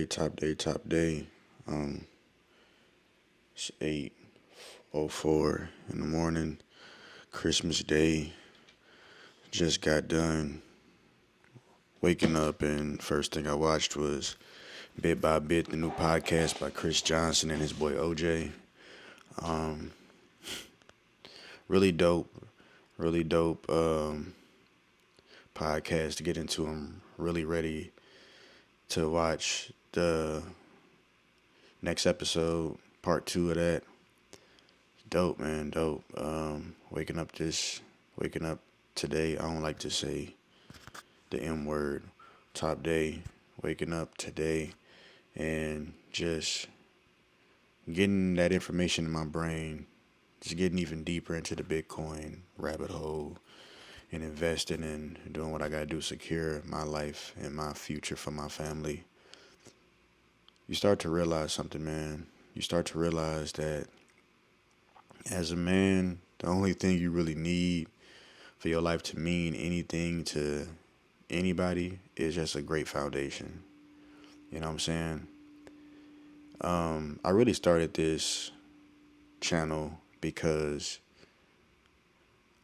top day. Um, it's 8:04 in the morning. Christmas Day. Just got done waking up, and first thing I watched was Bit by Bit, the new podcast by Chris Johnson and his boy OJ. Um, really dope, really dope podcast to get into. I'm really ready to watch the next episode, part two of that. Dope, man, dope. Waking up today. I don't like to say the M word. Top day. Waking up today and just getting that information in my brain. Just getting even deeper into the Bitcoin rabbit hole and investing and doing what I gotta do to secure my life and my future for my family. You start to realize something, man. You start to realize that as a man, the only thing you really need for your life to mean anything to anybody is just a great foundation. You know what I'm saying? I really started this channel because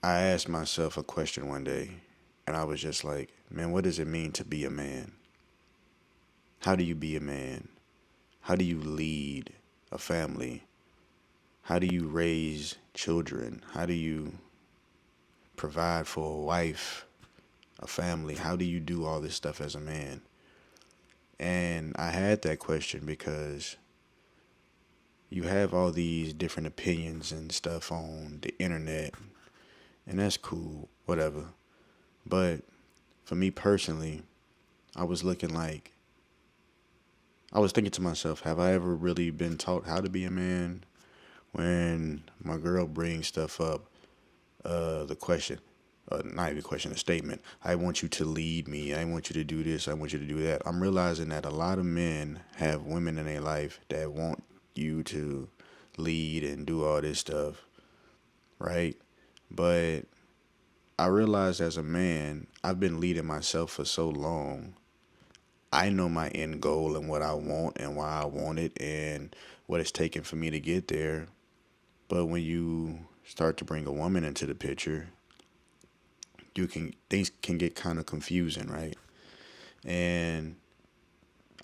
I asked myself a question one day, and I was just like, man, what does it mean to be a man? How do you be a man? How do you lead a family? How do you raise children? How do you provide for a wife, a family? How do you do all this stuff as a man? And I had that question because you have all these different opinions and stuff on the internet, and that's cool, whatever. But for me personally, I was looking like, I was thinking to myself, have I ever really been taught how to be a man? When my girl brings stuff up, the question, not even a question, a statement. I want you to lead me. I want you to do this. I want you to do that. I'm realizing that a lot of men have women in their life that want you to lead and do all this stuff, right? But I realized as a man, I've been leading myself for so long. I know my end goal and what I want and why I want it and what it's taken for me to get there. But when you start to bring a woman into the picture, things can get kind of confusing, right? And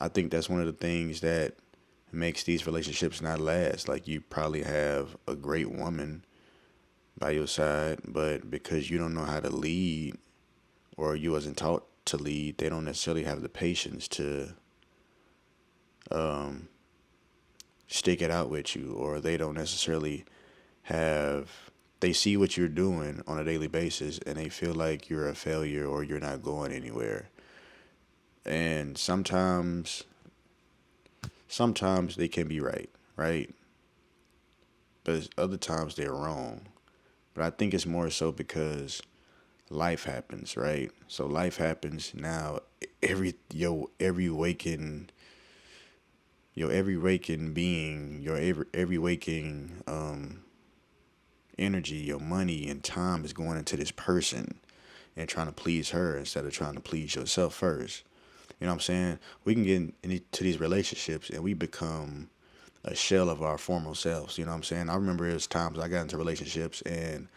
I think that's one of the things that makes these relationships not last. Like, you probably have a great woman by your side, but because you don't know how to lead or you wasn't taught to lead, they don't necessarily have the patience to stick it out with you, or they don't necessarily have, they see what you're doing on a daily basis and they feel like you're a failure or you're not going anywhere. And sometimes they can be right, right? But other times they're wrong. But I think it's more so because life happens, right? So life happens now. Every waking every waking being, every waking energy, your money and time is going into this person and trying to please her instead of trying to please yourself first. You know what I'm saying? We can get into these relationships and we become a shell of our former selves. You know what I'm saying? I remember there's times I got into relationships and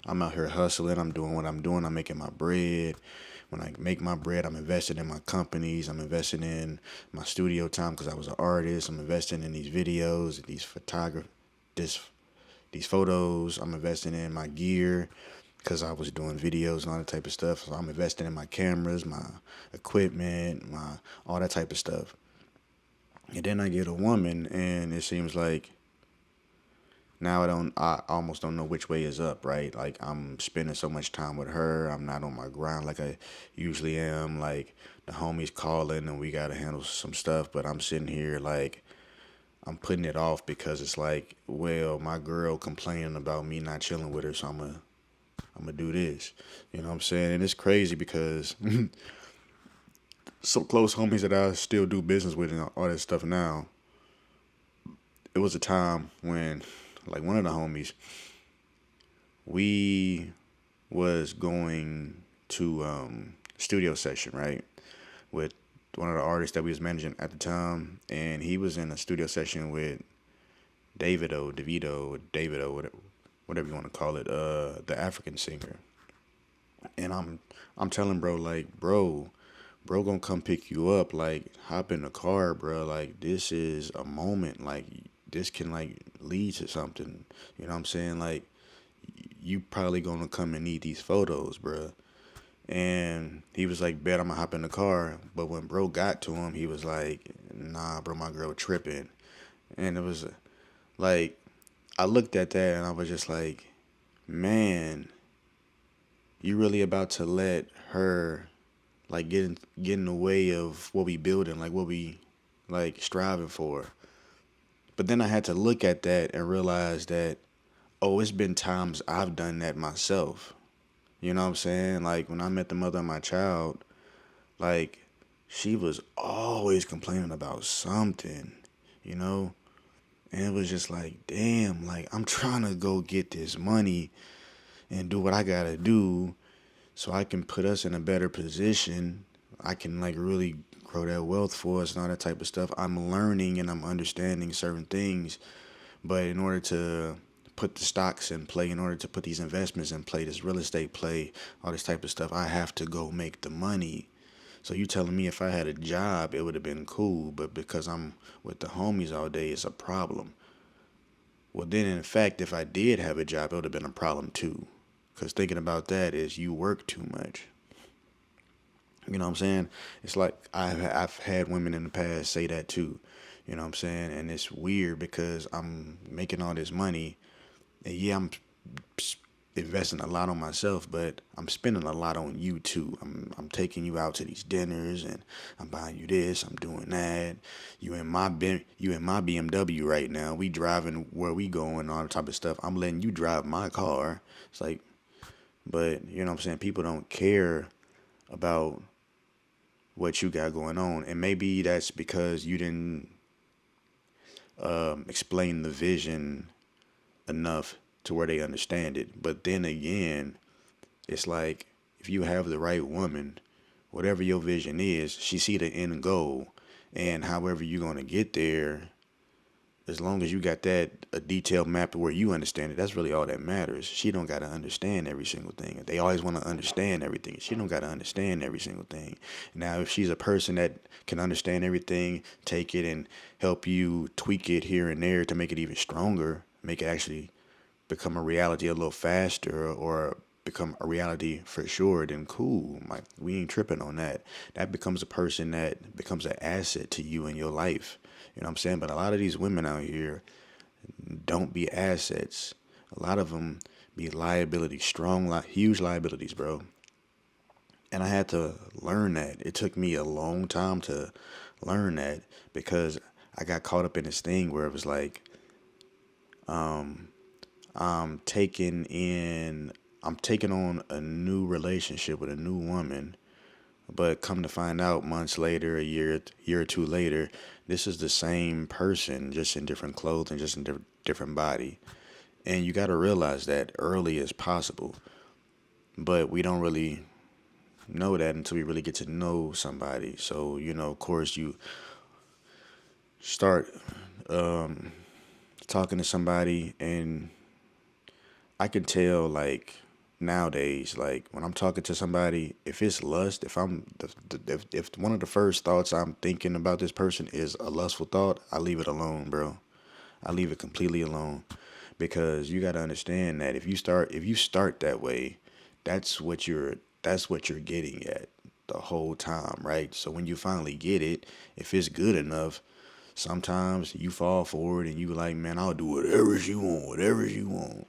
I'm out here hustling. I'm doing what I'm doing. I'm making my bread. When I make my bread, I'm investing in my companies. I'm investing in my studio time because I was an artist. I'm investing in these videos, this these photos. I'm investing in my gear because I was doing videos and all that type of stuff. So I'm investing in my cameras, my equipment, my all that type of stuff. And then I get a woman, and it seems like now I almost don't know which way is up, right? Like, I'm spending so much time with her. I'm not on my grind like I usually am. Like, the homies calling and we gotta handle some stuff, but I'm sitting here like I'm putting it off because it's like, well, my girl complaining about me not chilling with her, so I'm gonna do this. You know what I'm saying? And it's crazy because some close homies that I still do business with and all that stuff now. It was a time when, like, one of the homies, we was going to studio session, right, with one of the artists that we was managing at the time, and he was in a studio session with Davido, whatever you want to call it, the African singer. And I'm telling bro, like, bro gonna come pick you up, like, hop in the car, bro. Like, this is a moment, like, this can like lead to something. You know what I'm saying? Like, you probably gonna come and need these photos, bro. And he was like, bet I'm gonna hop in the car. But when bro got to him, he was like, nah, bro, my girl tripping. And it was like, I looked at that and I was just like, man, you really about to let her like get in the way of what we building, like what we like striving for. But then I had to look at that and realize that, oh, it's been times I've done that myself. You know what I'm saying? Like when I met the mother of my child, like she was always complaining about something, you know? And it was just like, damn, like I'm trying to go get this money and do what I gotta do so I can put us in a better position. I can like really grow that wealth for us and all that type of stuff. I'm learning and I'm understanding certain things, but in order to put the stocks in play, in order to put these investments in play, this real estate play, all this type of stuff, I have to go make the money. So you telling me if I had a job, it would have been cool, but because I'm with the homies all day, it's a problem. Well, then in fact, if I did have a job, it would have been a problem too. Because thinking about that is you work too much. You know what I'm saying? It's like I've had women in the past say that too. You know what I'm saying? And it's weird because I'm making all this money, and yeah, I'm investing a lot on myself, but I'm spending a lot on you too. I'm taking you out to these dinners, and I'm buying you this. I'm doing that. You in my BMW right now. We driving where we going, all the type of stuff. I'm letting you drive my car. It's like, but you know what I'm saying? People don't care about what you got going on, and maybe that's because you didn't explain the vision enough to where they understand it. But then again, it's like if you have the right woman, whatever your vision is, she see the end goal, and however you're gonna get there, as long as you got that a detailed map where you understand it, that's really all that matters. She don't gotta understand every single thing. They always want to understand everything. She don't gotta understand every single thing. Now, if she's a person that can understand everything, take it and help you tweak it here and there to make it even stronger, make it actually become a reality a little faster or become a reality for sure, then cool. Like we ain't tripping on that. That becomes a person that becomes an asset to you in your life. You know what I'm saying? But a lot of these women out here don't be assets. A lot of them be liabilities, huge liabilities, bro. And I had to learn that. It took me a long time to learn that because I got caught up in this thing where it was like, I'm taking in I'm taking on a new relationship with a new woman, but come to find out months later, year or two later, this is the same person, just in different clothing, just in different body. And you got to realize that early as possible. But we don't really know that until we really get to know somebody. So, of course, you start talking to somebody, and I can tell, like, nowadays, like, when I'm talking to somebody, if it's lust, if one of the first thoughts I'm thinking about this person is a lustful thought, I leave it alone, bro. I leave it completely alone because you got to understand that if you start that way, that's what you're getting at the whole time, right? So when you finally get it, if it's good enough, sometimes you fall for it and you like, man, I'll do whatever you want, whatever you want.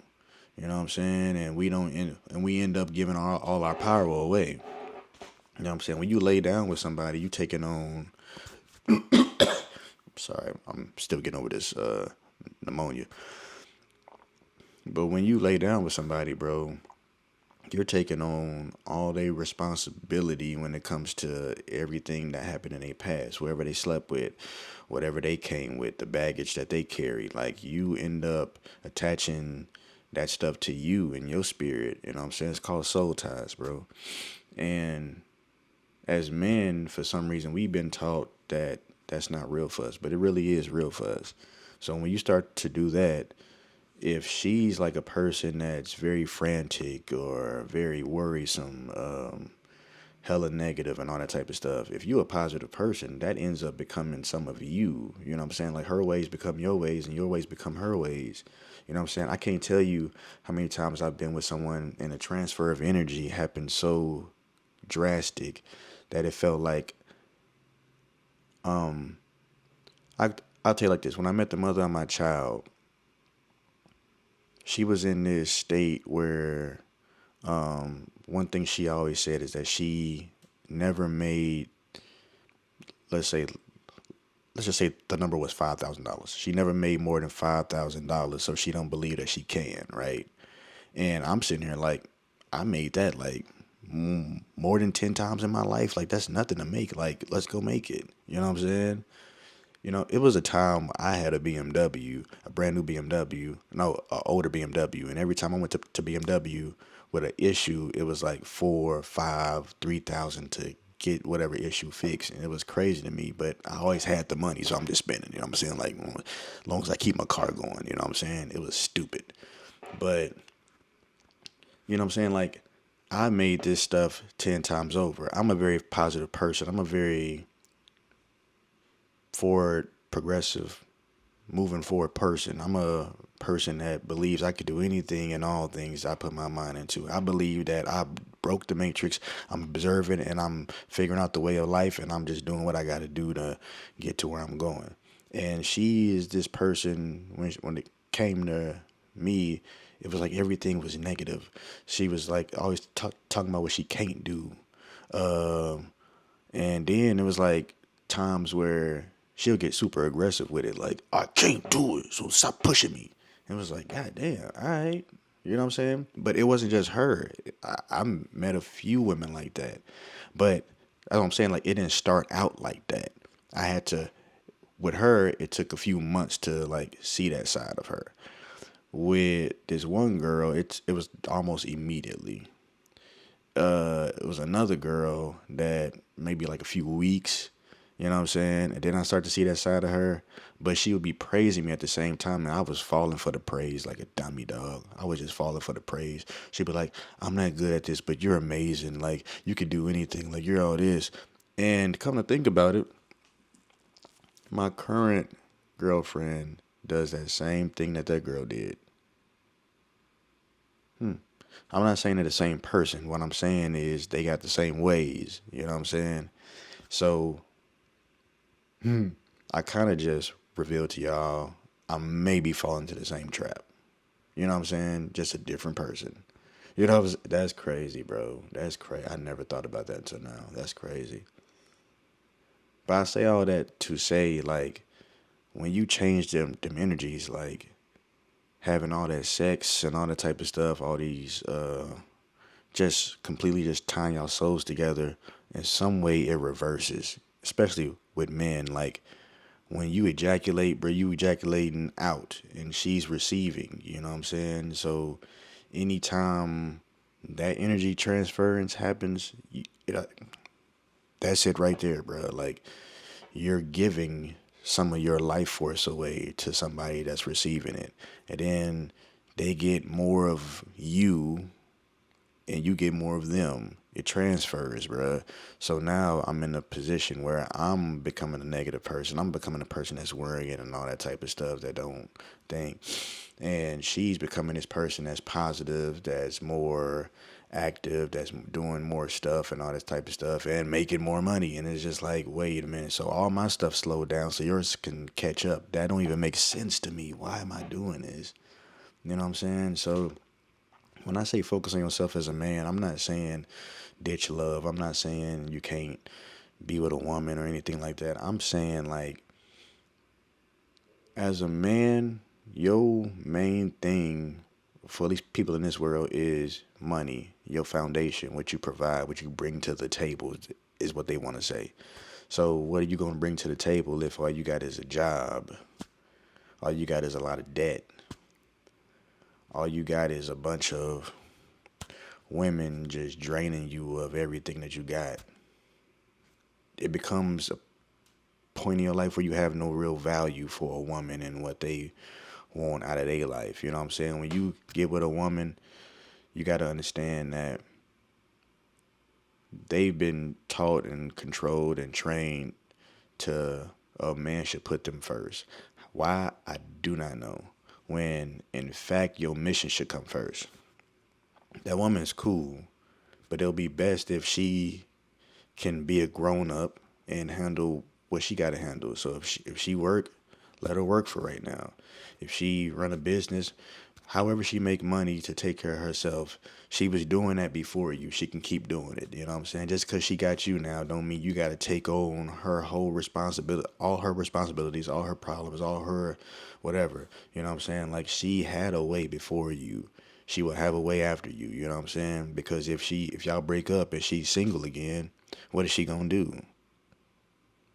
You know what I'm saying? And we end up giving all our power away. You know what I'm saying? When you lay down with somebody, you taking on. Sorry, I'm still getting over this pneumonia. But when you lay down with somebody, bro, you're taking on all their responsibility when it comes to everything that happened in their past, whoever they slept with, whatever they came with, the baggage that they carried. Like you end up attaching that stuff to you and your spirit. You know what I'm saying? It's called soul ties, bro. And as men, for some reason, we've been taught that that's not real for us, but it really is real for us. So when you start to do that, if she's like a person that's very frantic or very worrisome, hella negative and all that type of stuff, if you a positive person, that ends up becoming some of you. You know what I'm saying? Like her ways become your ways and your ways become her ways. You know what I'm saying? I can't tell you how many times I've been with someone and the transfer of energy happened so drastic that it felt like I I'll tell you like this. When I met the mother of my child, she was in this state where one thing she always said is that she never made, let's say, let's just say the number was $5,000. She never made more than $5,000, so she don't believe that she can, right? And I'm sitting here like, I made that like more than 10 times in my life. Like that's nothing to make. Like let's go make it. You know what I'm saying? You know, it was a time I had a BMW, a brand new BMW, no, an older BMW, and every time I went to BMW with an issue, it was like four, five, 3,000 to get whatever issue fixed, and it was crazy to me. But I always had the money, so I'm just spending. You know what I'm saying? Like, as long as I keep my car going, you know what I'm saying? It was stupid, but you know what I'm saying? Like, I made this stuff 10 times over. I'm a very positive person. I'm a very forward, progressive, moving forward person. I'm a person that believes I could do anything and all things I put my mind into. I believe that I broke the matrix. I'm observing and I'm figuring out the way of life and I'm just doing what I got to do to get to where I'm going. And she is this person when it came to me, it was like everything was negative. She was like always talking about what she can't do. Um, and then it was like times where she'll get super aggressive with it, like, I can't do it, so stop pushing me. It was like, God damn, all right. You know what I'm saying? But it wasn't just her. I met a few women like that. But that's what I'm saying. Like, it didn't start out like that. I had to, with her, it took a few months to, like, see that side of her. With this one girl, it was almost immediately. It was another girl that maybe like a few weeks, you know what I'm saying? And then I started to see that side of her, but she would be praising me at the same time, and I was falling for the praise like a dummy dog. I was just falling for the praise. She'd be like, I'm not good at this, but you're amazing. Like, you could do anything. Like, you're all this. And come to think about it, my current girlfriend does that same thing that that girl did. I'm not saying they're the same person. What I'm saying is they got the same ways. You know what I'm saying? So I kind of just revealed to y'all I may be falling into the same trap. You know what I'm saying? Just a different person. You know, that's crazy, bro. That's crazy. I never thought about that until now. That's crazy. But I say all that to say, like, when you change them energies, like having all that sex and all that type of stuff, all these just completely just tying your souls together, in some way it reverses, especially with men. Like when you ejaculate, bro, you ejaculating out and she's receiving, you know what I'm saying? So anytime that energy transference happens, that's it right there, bro. Like you're giving some of your life force away to somebody that's receiving it. And then they get more of you and you get more of them. It transfers, bruh. So now I'm in a position where I'm becoming a negative person. I'm becoming a person that's worrying and all that type of stuff that don't think. And she's becoming this person that's positive, that's more active, that's doing more stuff and all this type of stuff and making more money. And it's just like, wait a minute. So all my stuff slowed down so yours can catch up. That don't even make sense to me. Why am I doing this? You know what I'm saying? So when I say focus on yourself as a man, I'm not saying ditch love. I'm not saying you can't be with a woman or anything like that. I'm saying like as a man, your main thing for these people in this world is money, your foundation, what you provide, what you bring to the table is what they want to say. So what are you going to bring to the table if all you got is a job? All you got is a lot of debt. All you got is a bunch of women just draining you of everything that you got. it becomes a point in your life where you have no real value for a woman and what they want out of their life. You know what I'm saying? When you get with a woman, you got to understand that they've been taught and controlled and trained to a man should put them first. Why? I do not know. When in fact your mission should come first. That woman is cool, but it'll be best if she can be a grown up and handle what she got to handle. So if she work, let her work for right now. If she run a business, however she make money to take care of herself, she was doing that before you. She can keep doing it. You know what I'm saying? Just because she got you now don't mean you got to take on her whole responsibility, all her responsibilities, all her problems, all her whatever. You know what I'm saying? Like she had a way before you. She will have a way after you. You know what I'm saying? Because if y'all break up and she's single again, what is she gonna do?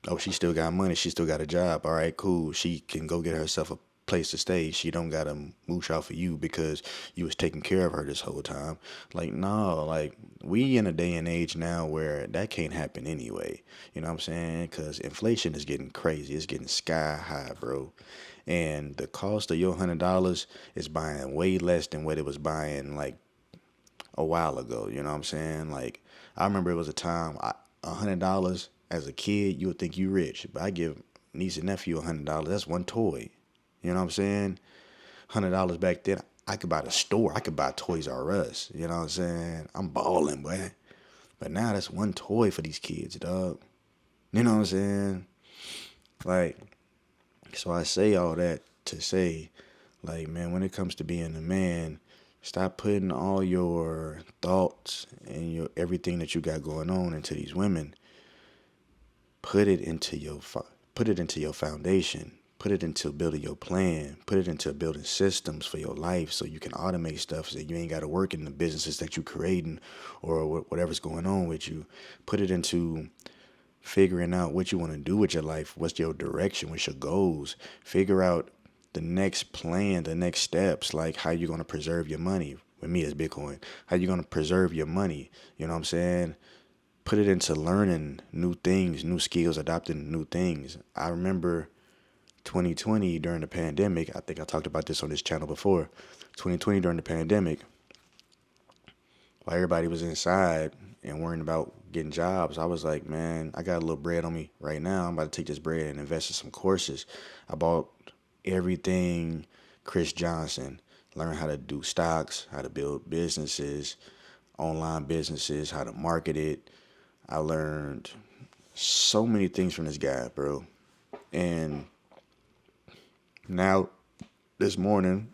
Oh, she still got money. She still got a job. All right, cool. She can go get herself a place to stay. She don't gotta mooch out for you because you was taking care of her this whole time. Like, no, like we in a day and age now where that can't happen anyway. You know what I'm saying? Because inflation is getting crazy. It's getting sky high, bro. And the cost of your $100 is buying way less than what it was buying like a while ago. You know what I'm saying? Like I remember it was a time $100 as a kid you would think you rich, but I give niece and nephew $100. That's one toy. You know what I'm saying? $100 back then, I could buy the store. I could buy Toys R Us. You know what I'm saying? I'm balling, boy. But now that's one toy for these kids, dog. You know what I'm saying? Like, so I say all that to say, like, man, when it comes to being a man, stop putting all your thoughts and your everything that you got going on into these women. Put it into your foundation. Put it into building your plan. Put it into building systems for your life so you can automate stuff so you ain't got to work in the businesses that you're creating or whatever's going on with you. Put it into figuring out what you want to do with your life. What's your direction? What's your goals? Figure out the next plan, the next steps, like how you're going to preserve your money. With me as Bitcoin, how you going to preserve your money? You know what I'm saying? Put it into learning new things, new skills, adopting new things. I remember 2020 during the pandemic. I think I talked about this on this channel before. 2020 during the pandemic, while everybody was inside and worrying about getting jobs, I was like, man, I got a little bread on me right now. I'm about to take this bread and invest in some courses. I bought everything Chris Johnson, learn how to do stocks, how to build businesses, online businesses, how to market it. I learned so many things from this guy, bro. And now, this morning,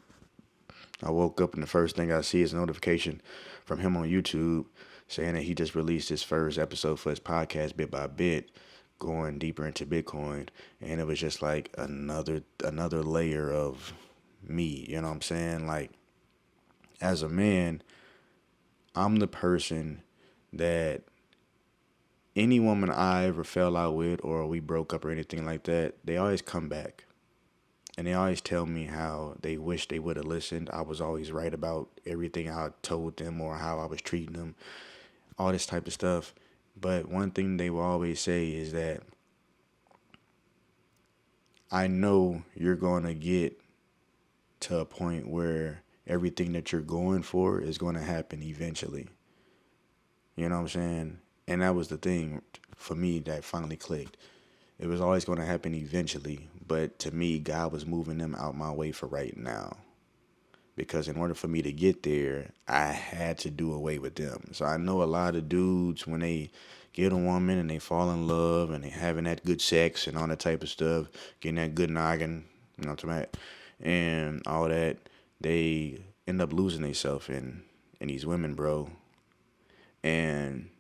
I woke up and the first thing I see is a notification from him on YouTube saying that he just released his first episode for his podcast, Bit by Bit, going deeper into Bitcoin. And it was just like another layer of me. You know what I'm saying? Like, as a man, I'm the person that any woman I ever fell out with or we broke up or anything like that, they always come back. And they always tell me how they wish they would have listened. I was always right about everything I told them or how I was treating them, all this type of stuff. But one thing they will always say is that I know you're going to get to a point where everything that you're going for is going to happen eventually. You know what I'm saying? And that was the thing for me that finally clicked. It was always going to happen eventually, but to me, God was moving them out my way for right now. Because in order for me to get there, I had to do away with them. So I know a lot of dudes, when they get a woman and they fall in love and they having that good sex and all that type of stuff, getting that good noggin, you know what I'm talking about, and all that, they end up losing themselves in these women, bro. And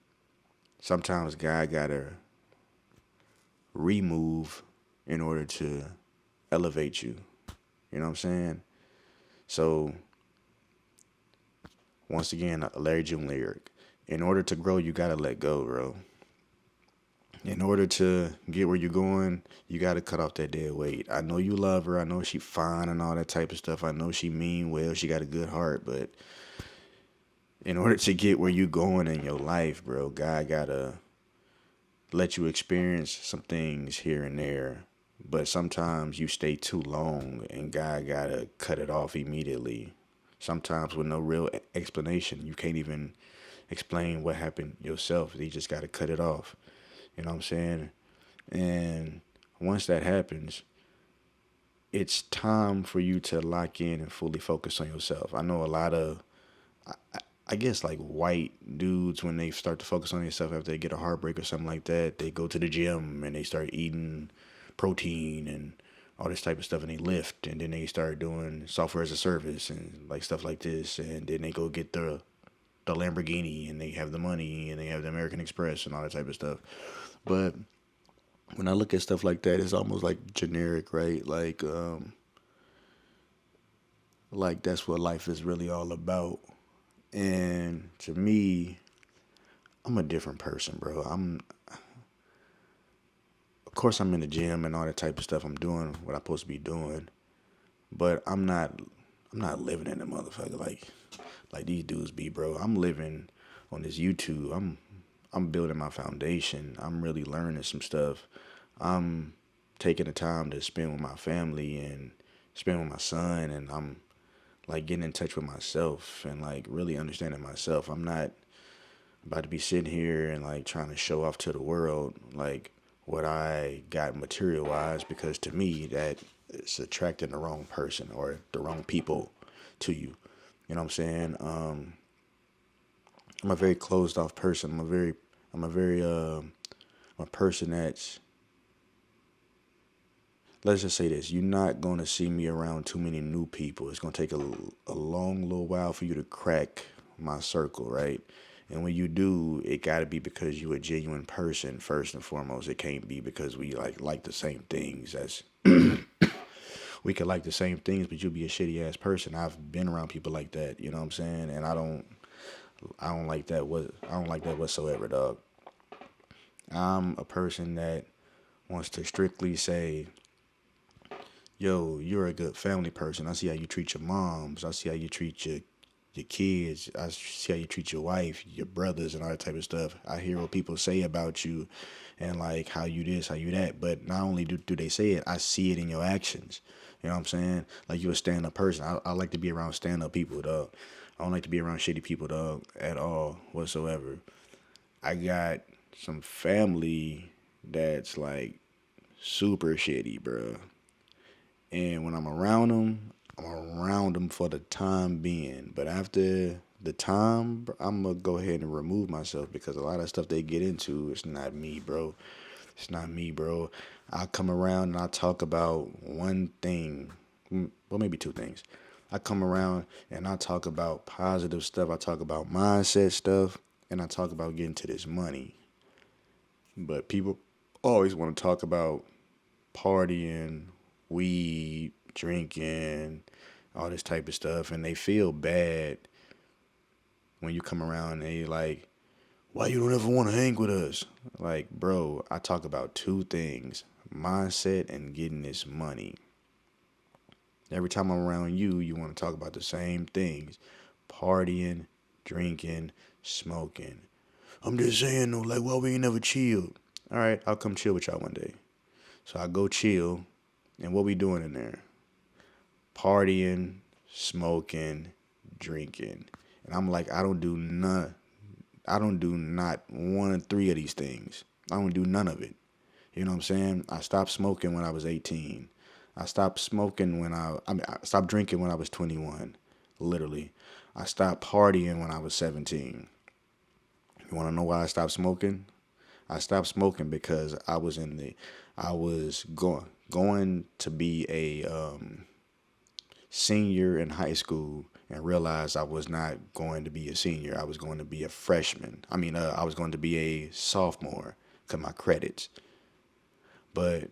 sometimes God gotta remove in order to elevate you. You know what I'm saying? So, once again, a Larry June lyric. In order to grow, you gotta let go, bro. In order to get where you're going, you gotta cut off that dead weight. I know you love her. I know she fine and all that type of stuff. I know she mean well. She got a good heart. But in order to get where you going in your life, bro, God gotta let you experience some things here and there. But sometimes you stay too long and God gotta cut it off immediately. Sometimes with no real explanation. You can't even explain what happened yourself. You just gotta cut it off. You know what I'm saying? And once that happens, it's time for you to lock in and fully focus on yourself. I know a lot of, I guess, like white dudes, when they start to focus on themselves after they get a heartbreak or something like that, they go to the gym and they start eating protein and all this type of stuff, and they lift, and then they start doing software as a service and like stuff like this, and then they go get the Lamborghini, and they have the money, and they have the American Express and all that type of stuff. But when I look at stuff like that, it's almost like generic, right? Like that's what life is really all about. And to me, I'm a different person, bro. Of course, I'm in the gym and all that type of stuff. I'm doing what I'm supposed to be doing, but I'm not living in the motherfucker like these dudes be, bro. I'm living on this YouTube. I'm building my foundation. I'm really learning some stuff. I'm taking the time to spend with my family and spend with my son, and I'm like getting in touch with myself and like really understanding myself. I'm not about to be sitting here and like trying to show off to the world like what I got material wise, because to me that it's attracting the wrong person or the wrong people to you. You know what I'm saying? I'm a very closed off person. I'm a person that's, let's just say this, you're not going to see me around too many new people. It's going to take a long little while for you to crack my circle, right? And when you do, it got to be because you a genuine person first and foremost. It can't be because we like the same things. That's we could like the same things, but you'll be a shitty ass person. I've been around people like that, you know what I'm saying? And I don't like that. I don't like that whatsoever, dog. I'm a person that wants to strictly say, yo, you're a good family person. I see how you treat your moms. I see how you treat your kids. I see how you treat your wife, your brothers, and all that type of stuff. I hear what people say about you and like how you this, how you that. But not only do they say it, I see it in your actions. You know what I'm saying? Like you're a stand up person. I like to be around stand up people, dog. I don't like to be around shitty people, dog, at all whatsoever. I got some family that's like super shitty, bro. And when I'm around them for the time being. But after the time, I'm gonna go ahead and remove myself because a lot of stuff they get into, it's not me, bro. It's not me, bro. I come around and I talk about one thing, well, maybe two things. I come around and I talk about positive stuff. I talk about mindset stuff, and I talk about getting to this money. But people always want to talk about partying, weed, drinking, all this type of stuff, and they feel bad when you come around and they like, why you don't ever want to hang with us? Like, bro, I talk about two things: mindset and getting this money. Every time I'm around you, you want to talk about the same things: partying, drinking, smoking. I'm just saying though, like, why we ain't never chilled? All right, I'll come chill with y'all one day. So I go chill, and what we doing in there? Partying, smoking, drinking. And I'm like, I don't do none. I don't do not one, three of these things. I don't do none of it. You know what I'm saying? I stopped smoking when I was 18. I stopped smoking I stopped drinking when I was 21. Literally. I stopped partying when I was 17. You want to know why I stopped smoking? I stopped smoking because I was going to be a senior in high school and realized I was not going to be a senior. I was going to be a freshman. I was going to be a sophomore because my credits. But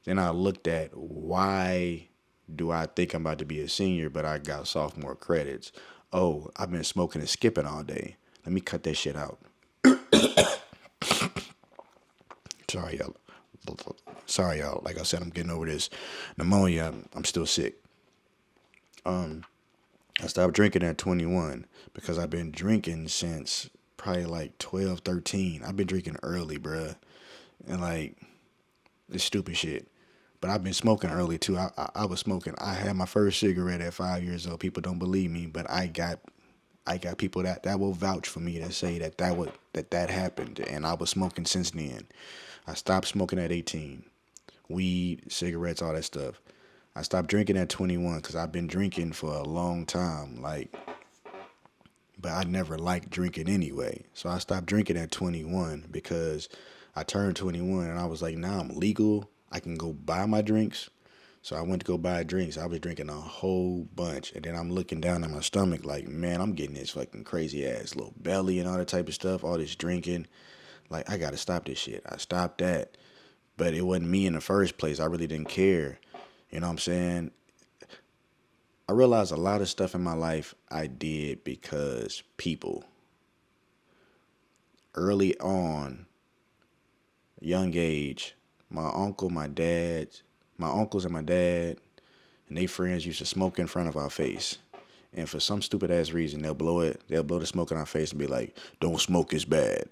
then I looked at why do I think I'm about to be a senior, but I got sophomore credits. Oh, I've been smoking and skipping all day. Let me cut that shit out. Sorry, y'all. Sorry, y'all. Like I said, I'm getting over this pneumonia. I'm still sick. I stopped drinking at 21 because I've been drinking since probably like 12, 13. I've been drinking early, bruh. and like this stupid shit. But I've been smoking early too. I was smoking. I had my first cigarette at 5 years old. People don't believe me, but I got people that will vouch for me that say that happened, and I was smoking since then. I stopped smoking at 18. Weed, cigarettes, all that stuff. I stopped drinking at 21 because I've been drinking for a long time. But I never liked drinking anyway. So I stopped drinking at 21 because I turned 21 and I was like, now I'm legal. I can go buy my drinks. So I went to go buy drinks. I was drinking a whole bunch. And then I'm looking down at my stomach like, man, I'm getting this fucking crazy ass little belly and all that type of stuff, all this drinking. Like, I got to stop this shit. I stopped that. But it wasn't me in the first place. I really didn't care. You know what I'm saying? I realized a lot of stuff in my life I did because people early on, young age, my uncles and my dad, and they friends used to smoke in front of our face. And for some stupid ass reason, they'll blow the smoke in our face and be like, don't smoke, it's bad.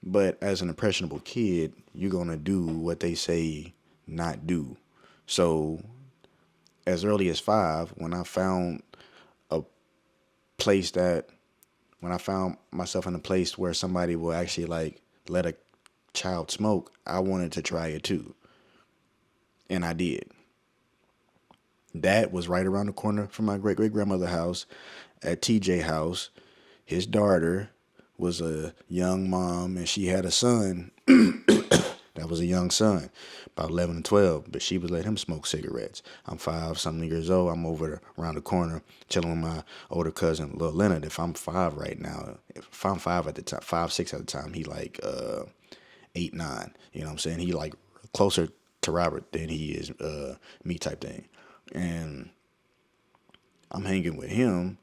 But as an impressionable kid, you're gonna do what they say not do. So as early as 5, a place that when I found myself in a place where somebody will actually like let a child smoke, I wanted to try it too. And I did. That was right around the corner from my great great grandmother's house at TJ house. His daughter was a young mom and she had a son that was a young son, about 11 and 12, but she would let him smoke cigarettes. I'm 5 something years old. I'm over around the corner chilling with my older cousin, Lil Leonard. If I'm 5 right now, if I'm 5 at the time, 5, 6 at the time, he like 8, 9. You know what I'm saying? He like closer to Robert than he is me type thing. And I'm hanging with him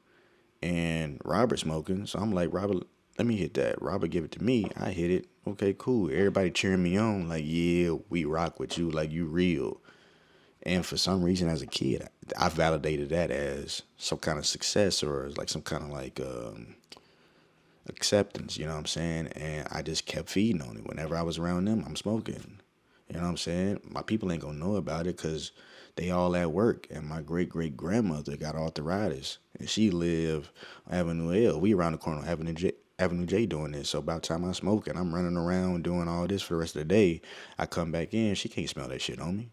and Robert smoking. So I'm like, Robert, let me hit that. Robert give it to me. I hit it. Okay, cool. Everybody cheering me on. Like, yeah, we rock with you. Like, you real. And for some reason, as a kid, I validated that as some kind of success or as like some kind of like acceptance. You know what I'm saying? And I just kept feeding on it. Whenever I was around them, I'm smoking. You know what I'm saying? My people ain't gonna know about it because they all at work. And my great great grandmother got arthritis, and she lived Avenue L. We around the corner, Avenue J doing this. So about time I smoke and I'm running around doing all this for the rest of the day, I come back in. She can't smell that shit on me.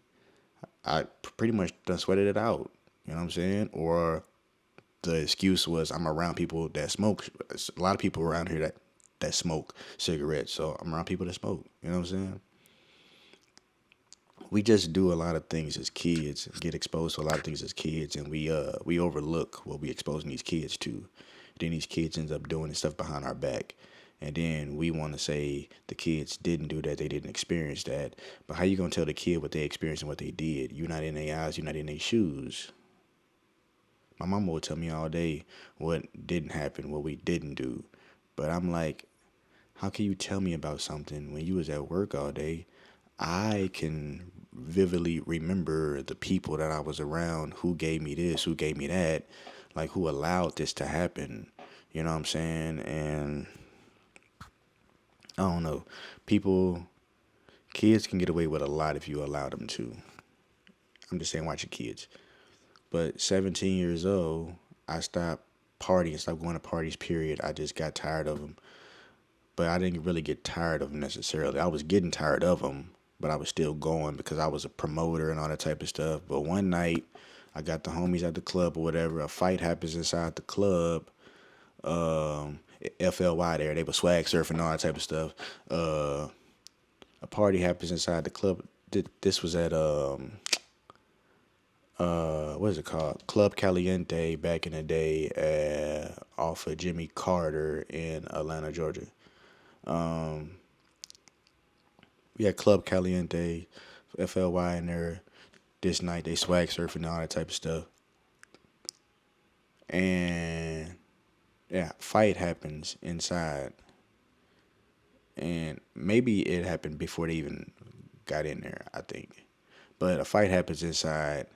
I pretty much done sweated it out. You know what I'm saying? Or the excuse was I'm around people that smoke. A lot of people around here that smoke cigarettes. So I'm around people that smoke. You know what I'm saying? We just do a lot of things as kids, get exposed to a lot of things as kids, and we overlook what we exposing these kids to. Then these kids ends up doing this stuff behind our back. And then we want to say the kids didn't do that, they didn't experience that. But how you gonna tell the kid what they experienced and what they did? You're not in their eyes, you're not in their shoes. My mama would tell me all day what didn't happen, what we didn't do. But I'm like, how can you tell me about something when you was at work all day? I can vividly remember the people that I was around, who gave me this, who gave me that, like who allowed this to happen. You know what I'm saying? And I don't know. People, kids can get away with a lot if you allow them to. I'm just saying, watch your kids. But 17 years old, I stopped partying, stopped going to parties, period. I just got tired of them. But I didn't really get tired of them necessarily. I was getting tired of them, but I was still going because I was a promoter and all that type of stuff. But one night, I got the homies at the club or whatever. A fight happens inside the club. Um, FLY there. They were swag surfing and all that type of stuff. A party happens inside the club. This was at what is it called? Club Caliente back in the day, off of Jimmy Carter in Atlanta, Georgia. Um, we had Club Caliente, FLY in there. This night they swag surfing and all that type of stuff. And yeah, fight happens inside. And maybe it happened before they even got in there, I think. But a fight happens inside.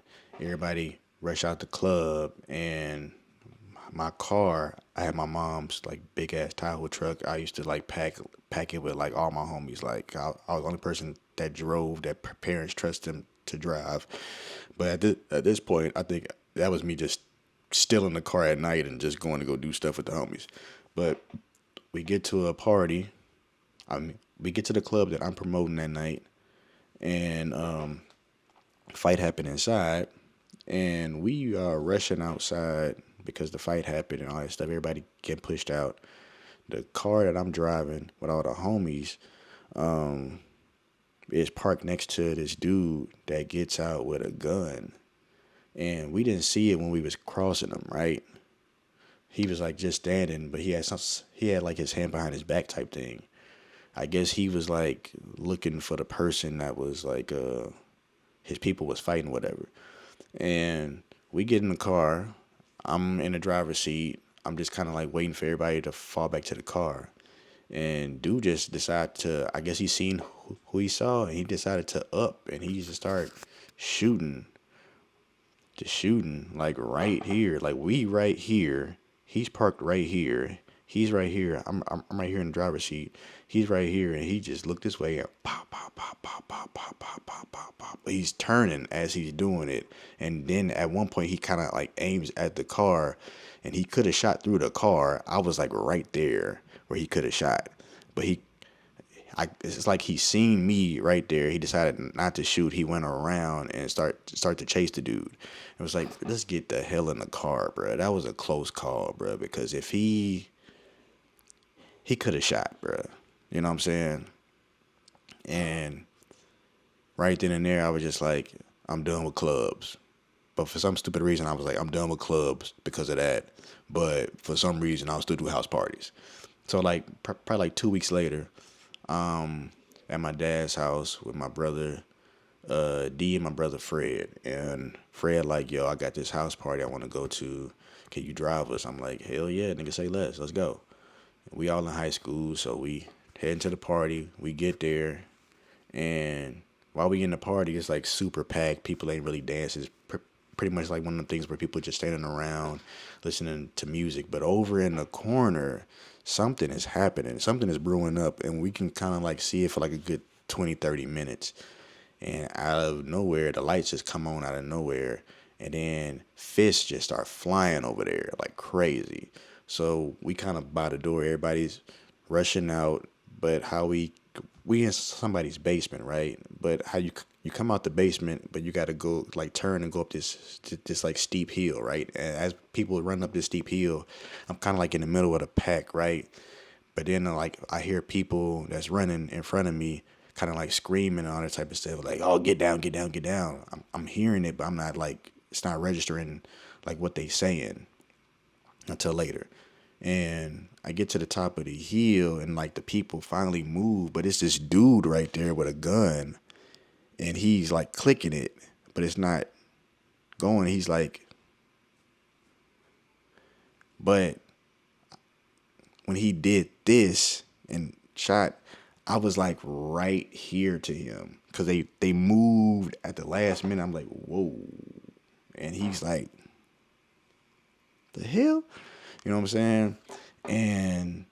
Everybody rush out the club, and my car, I had my mom's like big ass Tahoe truck. I used to like pack it with like all my homies. Like I was the only person that drove that parents trust them to drive. But at this point, I think that was me just still in the car at night and just going to go do stuff with the homies. But we get to a party. I mean, we get to the club that I'm promoting that night, and fight happened inside, and we are rushing outside because the fight happened and all that stuff. Everybody getting pushed out. The car that I'm driving with all the homies is parked next to this dude that gets out with a gun, and we didn't see it when we was crossing him. Right, he was like just standing, but he had like his hand behind his back type thing. I guess he was like looking for the person that was like his people was fighting whatever. And we get in the car. I'm in the driver's seat. I'm just kind of like waiting for everybody to fall back to the car. And dude just decided to, I guess he seen who he saw, and he decided to up, and he just started shooting, just shooting like right here, like we right here. He's parked right here. He's right here. I'm right here in the driver's seat. He's right here, and he just looked this way and pop, pop, pop, pop, pop, pop, pop, pop, pop, pop. He's turning as he's doing it, and then at one point he kind of like aims at the car, and he could have shot through the car. I was like right there where he could have shot, but it's like he seen me right there. He decided not to shoot. He went around and start to chase the dude. It was like, let's get the hell in the car, bro. That was a close call, bro. Because if he could have shot, bro. You know what I'm saying? And right then and there, I was just like, I'm done with clubs. But for some stupid reason, I was like, I'm done with clubs because of that. But for some reason, I'll still do house parties. So like probably like 2 weeks later, at my dad's house with my brother D and my brother Fred. And Fred like, yo, I got this house party I want to go to. Can you drive us? I'm like, hell yeah, nigga, say less. Let's go. We all in high school, so we head into the party. We get there, and while we in the party, it's like super packed. People ain't really dancing. It's pretty much like one of the things where people just standing around listening to music. But over in the corner, something is happening. Something is brewing up, and we can kind of like see it for like a good 20, 30 minutes. And out of nowhere, the lights just come on out of nowhere. And then fists just start flying over there like crazy. So we kind of by the door, everybody's rushing out. But how we in somebody's basement, right? But how you come out the basement, but you got to go like turn and go up this like steep hill, right? And as people run up this steep hill, I'm kind of like in the middle of the pack, right? But then like I hear people that's running in front of me, kind of like screaming and all that type of stuff, like, "Oh, get down, get down, get down!" I'm hearing it, but I'm not like it's not registering like what they saying until later. And I get to the top of the hill, and like the people finally move, but it's this dude right there with a gun, and he's like clicking it, but it's not going. He's like, but when he did this and shot, I was like right here to him because they moved at the last minute. I'm like, whoa, and he's like, the hell, you know what I'm saying? And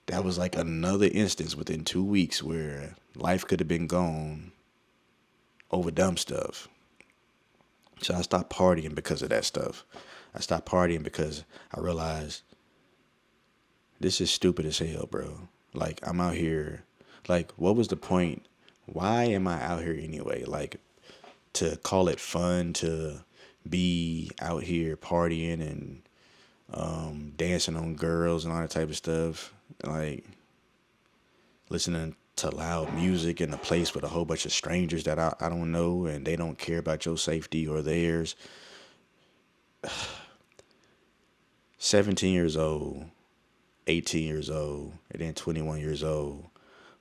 that was like another instance within 2 weeks where life could have been gone over dumb stuff. So I stopped partying because of that stuff. I stopped partying because I realized this is stupid as hell, bro. Like, I'm out here. Like, what was the point? Why am I out here anyway? Like, to call it fun, to be out here partying and dancing on girls and all that type of stuff. Like, listening to loud music in a place with a whole bunch of strangers that I don't know and they don't care about your safety or theirs. 17 years old, 18 years old, and then 21 years old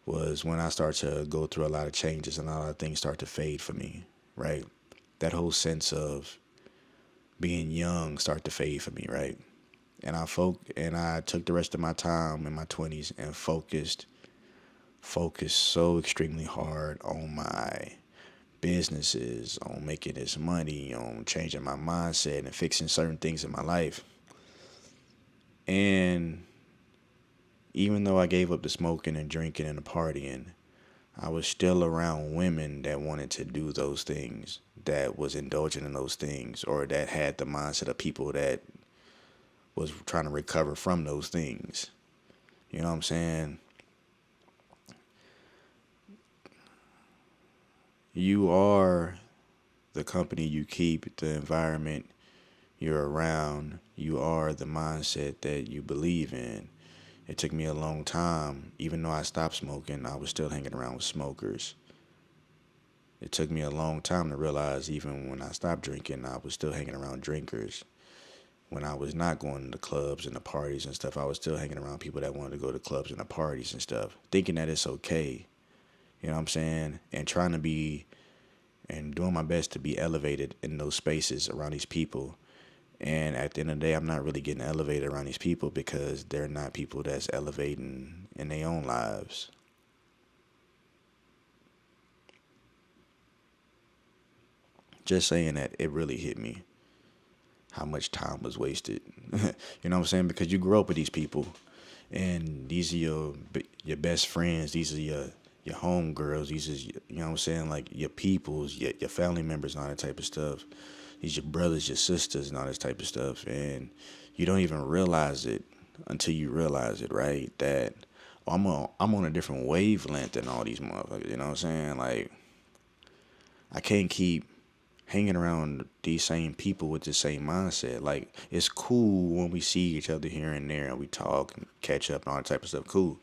was when I started to go through a lot of changes and a lot of things start to fade for me, right? That whole sense of being young start to fade for me, right? And I took the rest of my time in my 20s and focused so extremely hard on my businesses, on making this money, on changing my mindset and fixing certain things in my life And even though I gave up the smoking and drinking and the partying, I was still around women that wanted to do those things, that was indulging in those things, or that had the mindset of people that was trying to recover from those things. You know what I'm saying? You are the company you keep, the environment you're around. You are the mindset that you believe in. It took me a long time. Even though I stopped smoking, I was still hanging around with smokers. It took me a long time to realize even when I stopped drinking, I was still hanging around drinkers. When I was not going to the clubs and the parties and stuff, I was still hanging around people that wanted to go to clubs and the parties and stuff, thinking that it's okay. You know what I'm saying? And trying to be and doing my best to be elevated in those spaces around these people. And at the end of the day, I'm not really getting elevated around these people because they're not people that's elevating in their own lives. Just saying that, it really hit me how much time was wasted. You know what I'm saying? Because you grow up with these people, and these are your best friends. These are your homegirls. These is, you know what I'm saying, like your peoples, your family members, and all that type of stuff. These your brothers, your sisters, and all this type of stuff. And you don't even realize it until you realize it, right? That I'm on a different wavelength than all these motherfuckers. You know what I'm saying? Like, I can't keep hanging around these same people with the same mindset. Like, it's cool when we see each other here and there and we talk and catch up and all that type of stuff. Cool.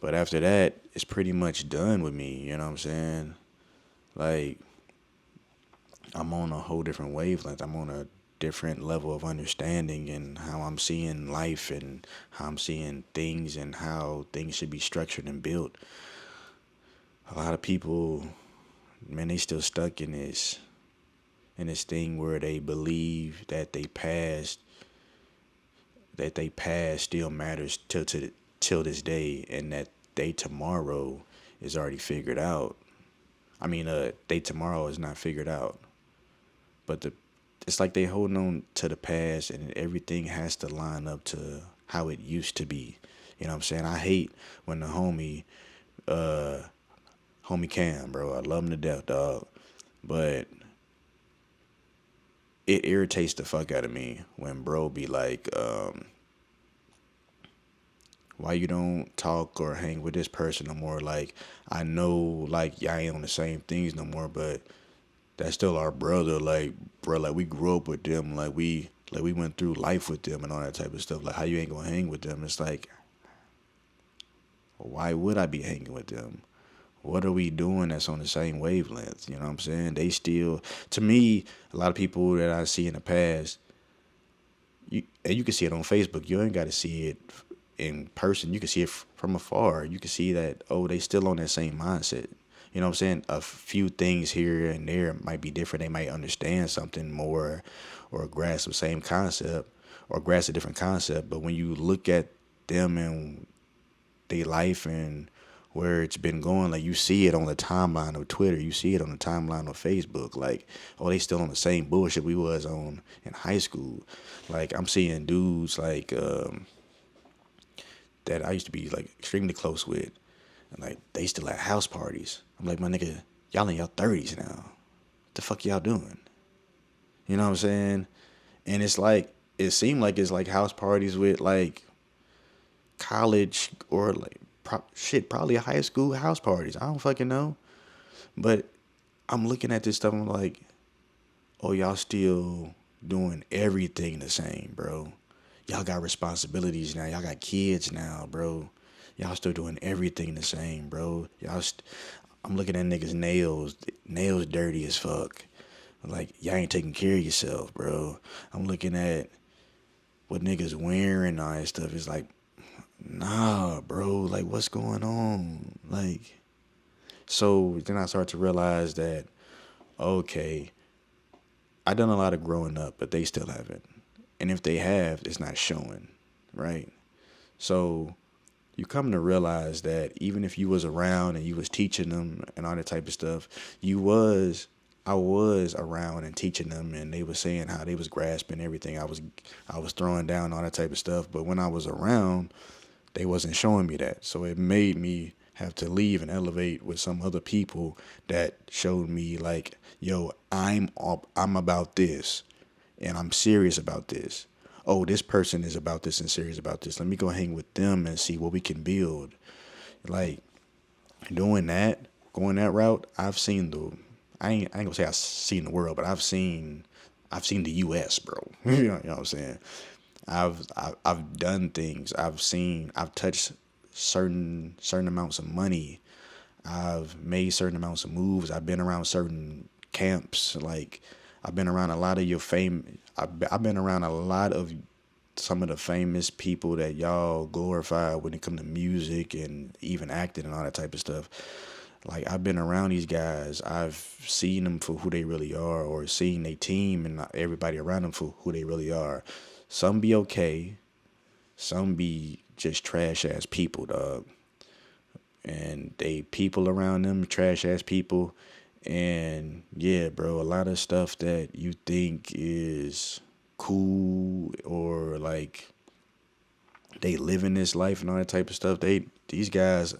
But after that, it's pretty much done with me. You know what I'm saying? Like, I'm on a whole different wavelength. I'm on a different level of understanding and how I'm seeing life and how I'm seeing things and how things should be structured and built. A lot of people, man, they still stuck in this thing where they believe that they past still matters till this day, and that they tomorrow is already figured out. I mean, they tomorrow is not figured out, but it's like they holding on to the past, and everything has to line up to how it used to be. You know what I'm saying? I hate when the uh, homie Cam, bro. I love him to death, dog. But it irritates the fuck out of me when bro be like, why you don't talk or hang with this person no more? Like, I know, like, y'all ain't on the same things no more, but that's still our brother. Like, bro, like, we grew up with them. Like we went through life with them and all that type of stuff. Like, how you ain't gonna hang with them? It's like, why would I be hanging with them? What are we doing that's on the same wavelength? You know what I'm saying? They still, to me, a lot of people that I see in the past, and you can see it on Facebook. You ain't got to see it in person. You can see it from afar. You can see that, oh, they still on that same mindset. You know what I'm saying? A few things here and there might be different. They might understand something more or grasp the same concept or grasp a different concept. But when you look at them and their life and where it's been going, like, you see it on the timeline of Twitter, you see it on the timeline of Facebook, like, oh, they still on the same bullshit we was on in high school. Like, I'm seeing dudes like that I used to be like extremely close with, and like they still at house parties. I'm like, my nigga, y'all in your 30s now. What the fuck y'all doing? You know what I'm saying? And it's like, it seemed like it's like house parties with like college or like probably high school house parties. I don't fucking know. But I'm looking at this stuff. I'm like, oh, y'all still doing everything the same, bro. Y'all got responsibilities now. Y'all got kids now, bro. Y'all still doing everything the same, bro. I'm looking at niggas' nails dirty as fuck. Like, y'all ain't taking care of yourself, bro. I'm looking at what niggas wearing and all that stuff. It's like, nah, bro. Like, what's going on? Like, so then I start to realize that, okay, I done a lot of growing up, but they still haven't. And if they have, it's not showing, right? So you come to realize that even if you was around and you was teaching them and all that type of stuff, you was I was around and teaching them, and they were saying how they was grasping everything I was throwing down, all that type of stuff. But when I was around, they wasn't showing me that, so it made me have to leave and elevate with some other people that showed me like, yo, I'm about this, and I'm serious about this. Oh, this person is about this and serious about this. Let me go hang with them and see what we can build. Like, doing that, going that route, I've seen the, I ain't gonna say I've seen the world, but I've seen the U.S., bro. You know what I'm saying? I've done things. I've touched certain amounts of money. I've made certain amounts of moves. I've been around certain camps. Like, I've been around a lot of your fame. I've been around a lot of some of the famous people that y'all glorify when it comes to music and even acting and all that type of stuff. Like, I've been around these guys. I've seen them for who they really are, or seen their team and everybody around them for who they really are. Some be okay. Some be just trash ass people, dog. And they people around them trash ass people. And yeah, bro, a lot of stuff that you think is cool, or like they living this life and all that type of stuff. These guys,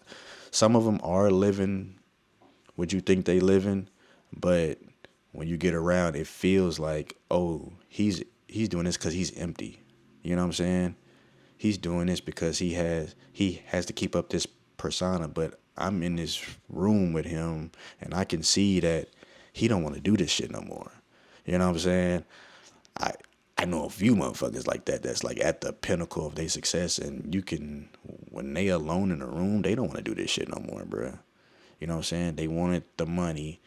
some of them are living what you think they living, but when you get around, it feels like, oh, he's doing this because he's empty. You know what I'm saying? He's doing this because he has to keep up this persona. But I'm in this room with him, and I can see that he don't want to do this shit no more. You know what I'm saying? I I know a few motherfuckers like that that's like at the pinnacle of their success, and you can, when they alone in a room, they don't want to do this shit no more, bruh. You know what I'm saying? They wanted the money.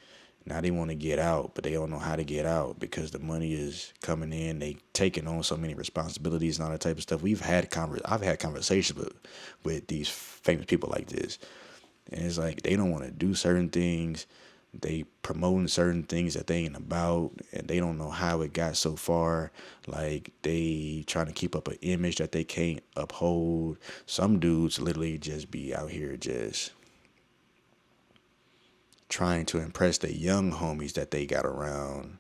Now they want to get out, but they don't know how to get out because the money is coming in. They taking on so many responsibilities and all that type of stuff. I've had conversations with these famous people like this, and it's like they don't want to do certain things. They promoting certain things that they ain't about, and they don't know how it got so far. Like, they trying to keep up an image that they can't uphold. Some dudes literally just be out here just trying to impress the young homies that they got around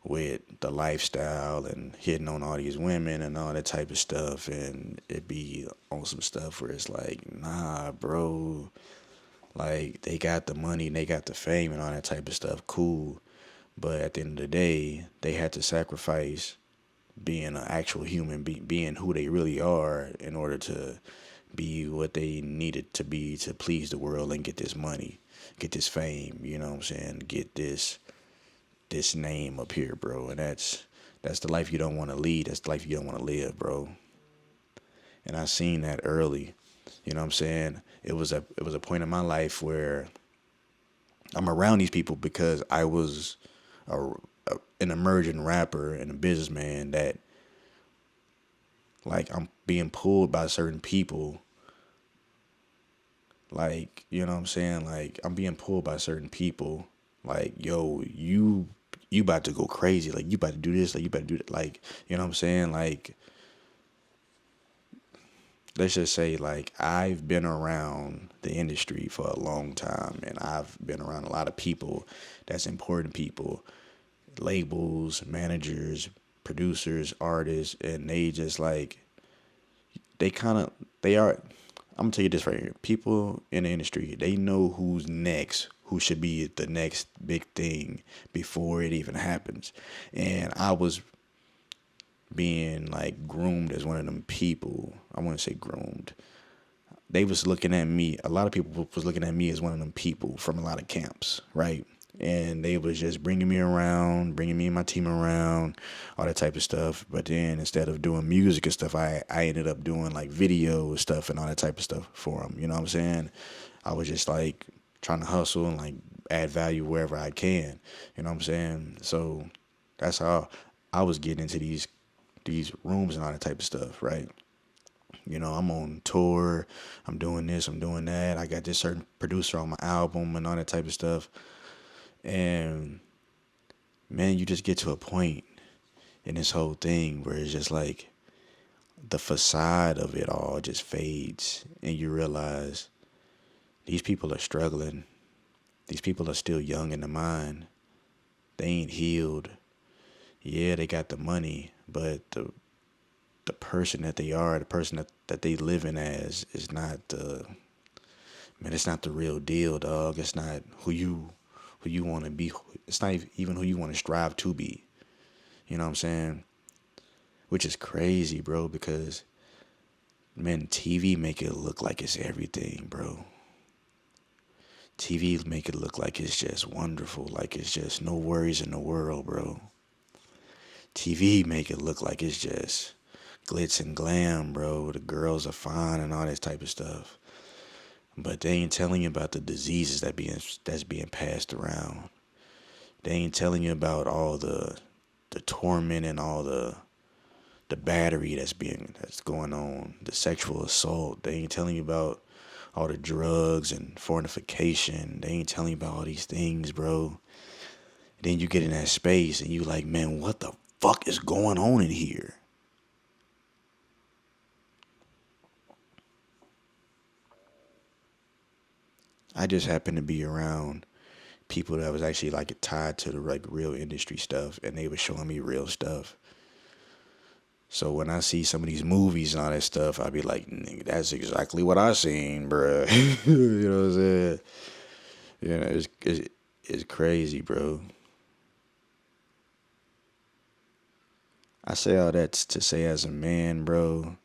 with the lifestyle and hitting on all these women and all that type of stuff. And it be on some stuff where it's like, nah, bro. Like, they got the money and they got the fame and all that type of stuff. Cool. But at the end of the day, they had to sacrifice being an actual human, being who they really are, in order to be what they needed to be to please the world and get this money, get this fame, you know what I'm saying? Get this name up here, bro. And that's the life you don't want to lead. That's the life you don't want to live, bro. And I seen that early. You know what I'm saying? It was a point in my life where I'm around these people because I was a, an emerging rapper and a businessman that, like, I'm being pulled by certain people. Like, you know what I'm saying? Like, I'm being pulled by certain people. Like, yo, you about to go crazy. Like, you about to do this. Like, you about to do that. Like, you know what I'm saying? Like, let's just say, like, I've been around the industry for a long time, and I've been around a lot of people that's important people, labels, managers, producers, artists, and they just like, they kind of, they are, I'm gonna tell you this right here. People in the industry, they know who's next, who should be the next big thing before it even happens. And I was being like groomed as one of them people. I want to say groomed. They was looking at me. A lot of people was looking at me as one of them people from a lot of camps, right? And they was just bringing me around, bringing me and my team around, all that type of stuff. But then instead of doing music and stuff, I ended up doing like video stuff and all that type of stuff for them. You know what I'm saying? I was just like trying to hustle and like add value wherever I can. You know what I'm saying? So that's how I was getting into these rooms and all that type of stuff, right? You know, I'm on tour, I'm doing this, I'm doing that. I got this certain producer on my album and all that type of stuff. And man, you just get to a point in this whole thing where it's just like the facade of it all just fades, and you realize these people are struggling. These people are still young in the mind. They ain't healed. Yeah, they got the money, but the person that they are, the person that they living as is not the man, it's not the real deal, dog. It's not who you want to be. It's not even who you want to strive to be. You know what I'm saying? Which is crazy, bro, because man, TV make it look like it's everything, bro. TV make it look like it's just wonderful, like it's just no worries in the world, bro. TV make it look like it's just glitz and glam, bro. The girls are fine and all this type of stuff. But they ain't telling you about the diseases that's being passed around. They ain't telling you about all the torment and all the battery that's going on, the sexual assault. They ain't telling you about all the drugs and fornication. They ain't telling you about all these things, bro. Then you get in that space and you like, man, what the fuck is going on in here? I just happened to be around people that was actually like tied to the like real industry stuff, and they were showing me real stuff. So when I see some of these movies and all that stuff, I be like, nigga, that's exactly what I seen, bruh. You know what I'm saying? You know, it's crazy, bro. I say all that to say as a man, bro,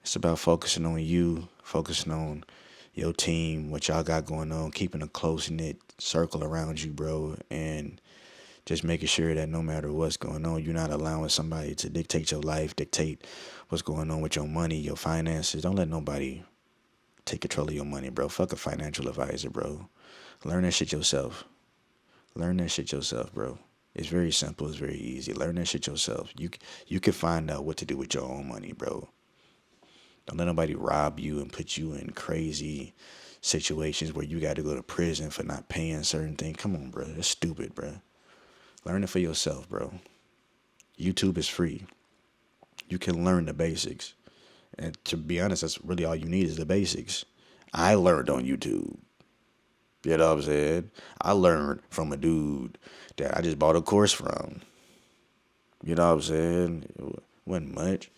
it's about focusing on you, focusing on your team, what y'all got going on, keeping a close knit circle around you, bro, and just making sure that no matter what's going on, you're not allowing somebody to dictate your life, dictate what's going on with your money, your finances. Don't let nobody take control of your money, bro. Fuck a financial advisor, bro. Learn that shit yourself. Learn that shit yourself, bro. It's very simple. It's very easy. Learn that shit yourself. You can find out what to do with your own money, bro. Don't let nobody rob you and put you in crazy situations where you got to go to prison for not paying certain things. Come on, bro. That's stupid, bro. Learn it for yourself, bro. YouTube is free. You can learn the basics. And to be honest, that's really all you need is the basics. I learned on YouTube. You know what I'm saying? I learned from a dude that I just bought a course from. You know what I'm saying? It wasn't much.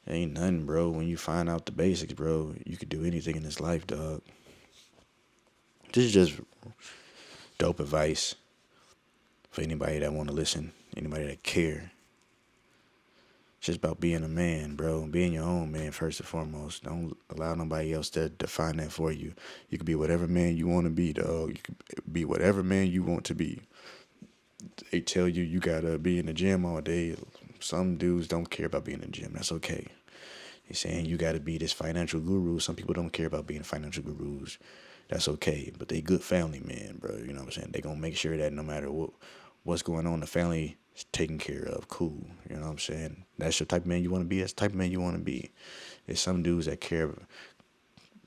Ain't nothing, bro. When you find out the basics, bro, you could do anything in this life, dog. This is just dope advice for anybody that want to listen, anybody that care. It's just about being a man, bro. Being your own man first and foremost. Don't allow nobody else to define that for you. You can be whatever man you want to be, dog. You can be whatever man you want to be. They tell you you gotta be in the gym all day. Some dudes don't care about being in the gym. That's okay. They're saying you gotta be this financial guru. Some people don't care about being financial gurus. That's okay. But they good family men, bro. You know what I'm saying? They gonna make sure that no matter what's going on, the family is taken care of. Cool. You know what I'm saying? That's your type of man you want to be. That's the type of man you want to be. There's some dudes that care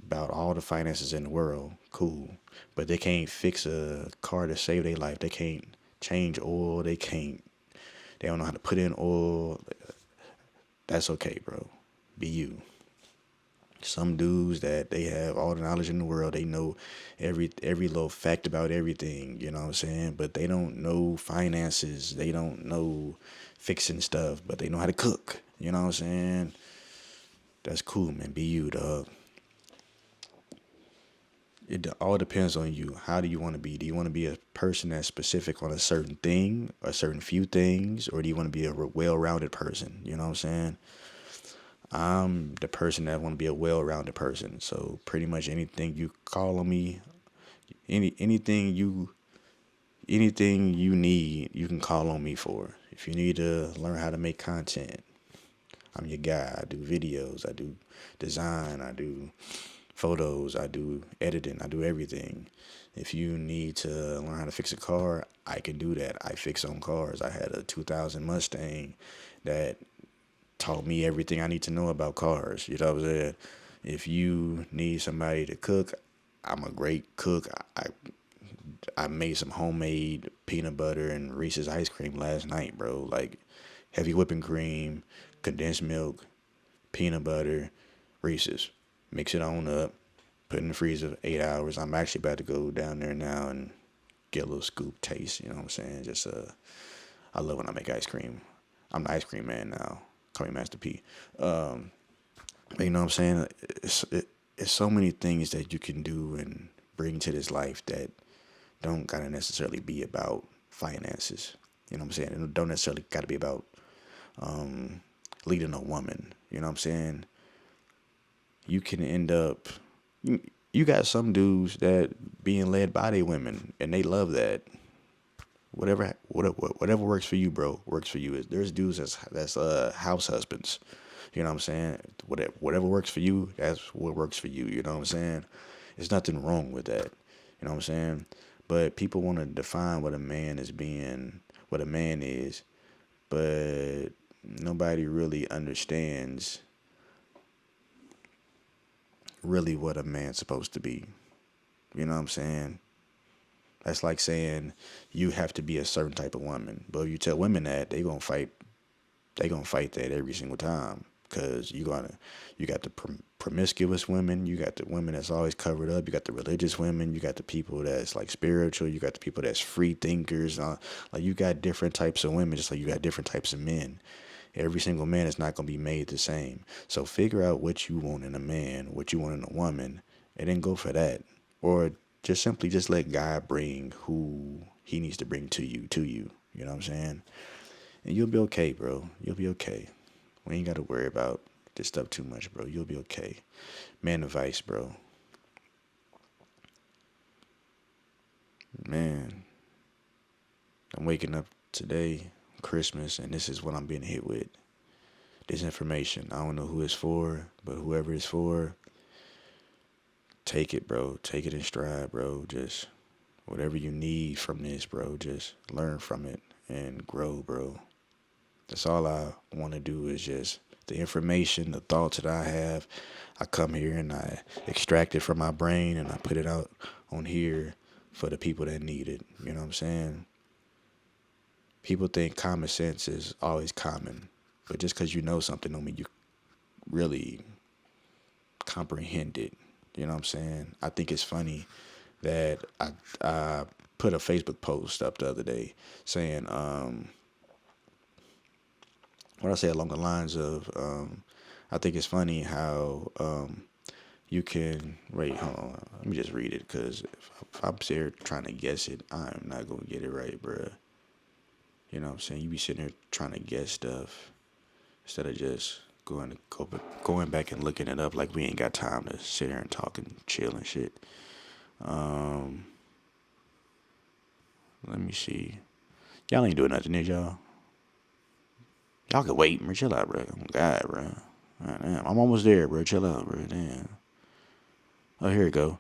about all the finances in the world. Cool. But they can't fix a car to save their life. They can't change oil. They don't know how to put in oil. That's okay, bro. Be you. Some dudes that they have all the knowledge in the world, they know every little fact about everything, you know what I'm saying? But they don't know finances, they don't know fixing stuff, but they know how to cook, you know what I'm saying? That's cool, man. Be you, dog. It all depends on you. How do you want to be? Do you want to be a person that's specific on a certain thing, a certain few things, or do you want to be a well-rounded person? You know what I'm saying? I'm the person that want to be a well-rounded person. So pretty much anything you call on me, anything you need, you can call on me for. If you need to learn how to make content, I'm your guy. I do videos, I do design, I do photos, I do editing, I do everything. If you need to learn how to fix a car, I can do that. I fix on cars. I had a 2000 Mustang that taught me everything I need to know about cars. You know what I'm saying? If you need somebody to cook, I'm a great cook. I made some homemade peanut butter and Reese's ice cream last night, bro. Like heavy whipping cream, condensed milk, peanut butter, Reese's. Mix it on up, put it in the freezer 8 hours. I'm actually about to go down there now and get a little scoop taste. You know what I'm saying? Just I love when I make ice cream. I'm the ice cream man now. Call me Master P. But you know what I'm saying? It's so many things that you can do and bring to this life that don't gotta necessarily be about finances. You know what I'm saying? It don't necessarily gotta be about leading a woman. You know what I'm saying? You can end up. You got some dudes that being led by their women, and they love that. Whatever works for you, bro, works for you. There's dudes that's house husbands. You know what I'm saying? Whatever works for you, that's what works for you. You know what I'm saying? There's nothing wrong with that. You know what I'm saying? But people want to define what a man is being, what a man is, but nobody really understands really what a man's supposed to be. You know what I'm saying? That's like saying you have to be a certain type of woman. But if you tell women that, they gonna fight. They gonna fight that every single time. Cause you got the promiscuous women, you got the women that's always covered up, you got the religious women, you got the people that's like spiritual, you got the people that's free thinkers. Like you got different types of women, just like you got different types of men. Every single man is not gonna be made the same. So figure out what you want in a man, what you want in a woman, and then go for that. Or just simply just let God bring who he needs to bring to you, You know what I'm saying? And you'll be okay, bro. You'll be okay. We ain't got to worry about this stuff too much, bro. You'll be okay. Man advice, bro. Man, I'm waking up today, Christmas, and this is what I'm being hit with. This information. I don't know who it's for, but whoever it's for, take it, bro. Take it in stride, bro. Just whatever you need from this, bro. Just learn from it and grow, bro. That's all I want to do is just the information, the thoughts that I have. I come here and I extract it from my brain and I put it out on here for the people that need it. You know what I'm saying? People think common sense is always common, but just because you know something don't mean you really comprehend it. You know what I'm saying? I think it's funny that I put a Facebook post up the other day saying, what I say along the lines of, I think it's funny how you can, wait, hold on, let me just read it, because if I'm there trying to guess it, I'm not going to get it right, bruh. You know what I'm saying? You be sitting there trying to guess stuff instead of just going back and looking it up like we ain't got time to sit here and talk and chill and shit. Let me see. Y'all ain't doing nothing, is y'all? Y'all can wait, bro. Chill out, bro. Oh, God, bro. Right, damn. I'm almost there, bro. Chill out, bro. Damn. Oh, here we go.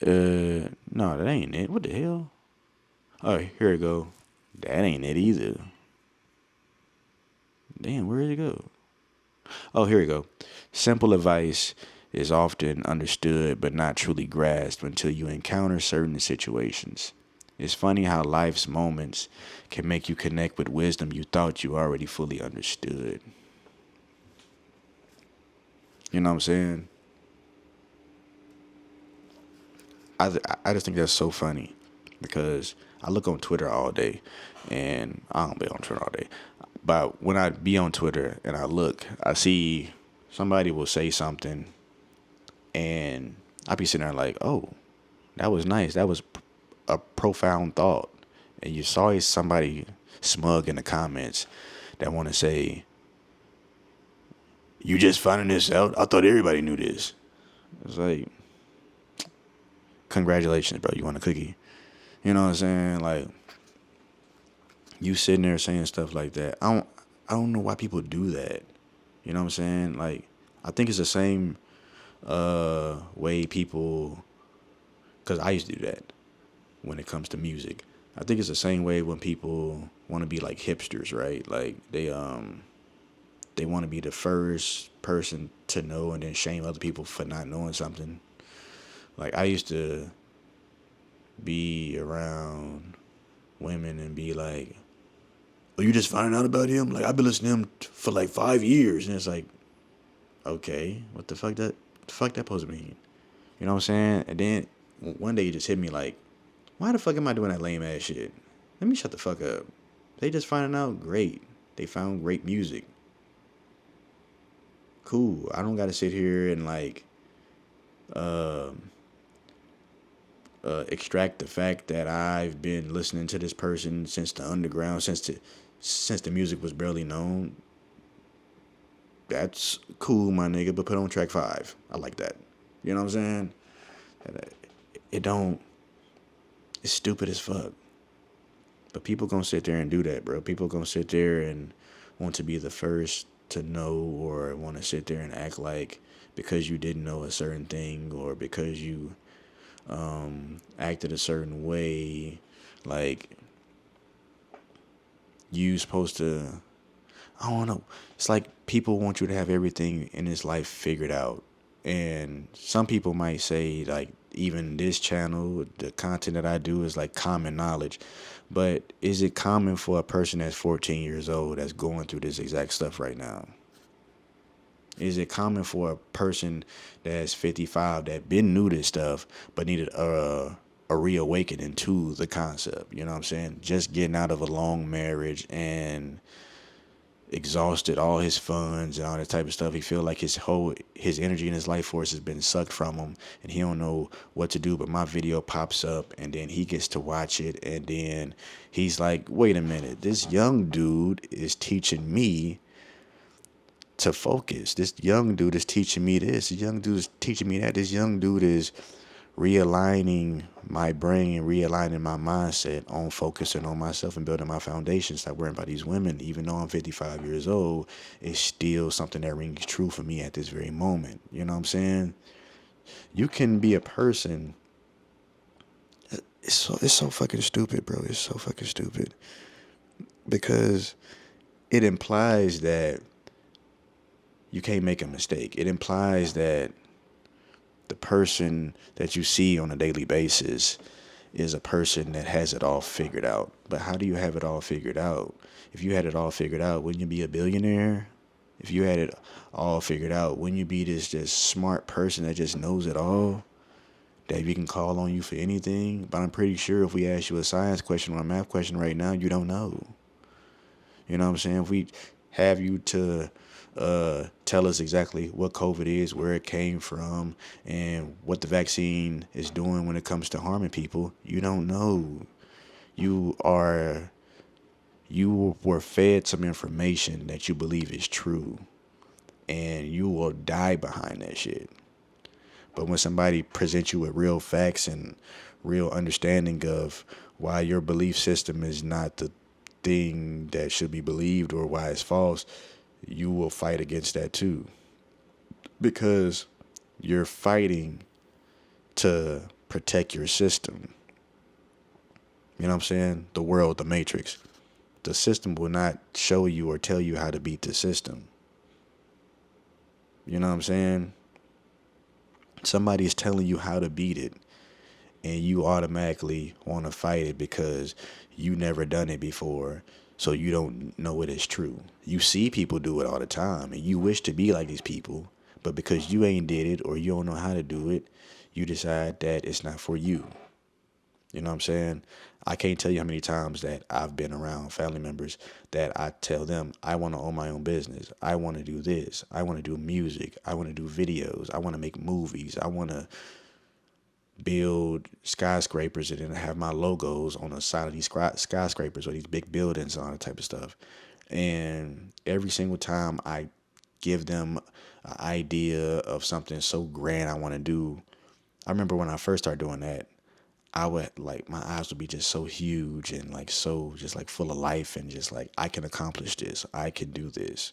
No, that ain't it. What the hell? Oh, here we go. That ain't it either. Damn, where did it go? Oh, here we go. Simple advice is often understood but not truly grasped until you encounter certain situations. It's funny how life's moments can make you connect with wisdom you thought you already fully understood. You know what I'm saying? I just think that's so funny because I look on Twitter all day, and I don't be on Twitter all day. But when I be on Twitter and I look, I see somebody will say something, and I be sitting there like, oh, that was nice. That was a profound thought. And you saw somebody smug in the comments that want to say, you just finding this out? I thought everybody knew this. It's like, congratulations, bro. You want a cookie? You know what I'm saying? Like, you sitting there saying stuff like that. I don't know why people do that. You know what I'm saying? Like, I think it's the same way people, because I used to do that when it comes to music. I think it's the same way when people want to be like hipsters, right? Like they want to be the first person to know and then shame other people for not knowing something. Like I used to be around women and be like, "Oh, you just finding out about him? Like I've been listening to him for like 5 years," and it's like, okay, what the fuck that supposed to mean? You know what I'm saying? And then one day it just hit me like, Why the fuck am I doing that lame ass shit? Let me shut the fuck up. They just finding out great. They found great music. Cool. I don't gotta sit here and like extract the fact that I've been listening to this person since the underground, since the music was barely known. That's cool, my nigga. But put on track 5. I like that. You know what I'm saying? It don't. It's stupid as fuck. But people gonna sit there and do that, bro. People gonna sit there and want to be the first to know, or want to sit there and act like because you didn't know a certain thing, or because you acted a certain way, like you supposed to. I don't know. It's like people want you to have everything in this life figured out. And some people might say, like, even this channel, the content that I do is like common knowledge. But is it common for a person that's 14 years old that's going through this exact stuff right now? Is it common for a person that's 55 that been new to stuff but needed a reawakening to the concept? You know what I'm saying? Just getting out of a long marriage and exhausted all his funds and all that type of stuff. He feel like his energy and his life force has been sucked from him, and he don't know what to do. But my video pops up, and then he gets to watch it, and then he's like, "Wait a minute, this young dude is teaching me to focus. This young dude is teaching me this. This young dude is teaching me that. This young dude is realigning my brain and realigning my mindset on focusing on myself and building my foundation. Stop worrying about these women. Even though I'm 55 years old, it's still something that rings true for me at this very moment. You know what I'm saying? You can be a person. It's so fucking stupid, bro. It's so fucking stupid. Because it implies that you can't make a mistake. It implies that the person that you see on a daily basis is a person that has it all figured out. But how do you have it all figured out? If you had it all figured out, wouldn't you be a billionaire? If you had it all figured out, wouldn't you be this just smart person that just knows it all? That we can call on you for anything? But I'm pretty sure if we ask you a science question or a math question right now, you don't know. You know what I'm saying? If we have you to tell us exactly what COVID is, where it came from, and what the vaccine is doing when it comes to harming people, you don't know. You were fed some information that you believe is true, and you will die behind that shit. But when somebody presents you with real facts and real understanding of why your belief system is not the thing that should be believed or why it's false, you will fight against that too. Because you're fighting to protect your system. You know what I'm saying? The world, the matrix. The system will not show you or tell you how to beat the system. You know what I'm saying? Somebody is telling you how to beat it, and you automatically want to fight it because you never done it before, so you don't know it is true. You see people do it all the time, and you wish to be like these people, but because you ain't did it or you don't know how to do it, you decide that it's not for you. You know what I'm saying? I can't tell you how many times that I've been around family members that I tell them, I want to own my own business. I want to do this. I want to do music. I want to do videos. I want to make movies. I want to build skyscrapers and then have my logos on the side of these skyscrapers or these big buildings and all that type of stuff. And every single time I give them an idea of something so grand I want to do, I remember when I first started doing that, I would like my eyes would be just so huge and like so just like full of life and just like I can accomplish this. I can do this.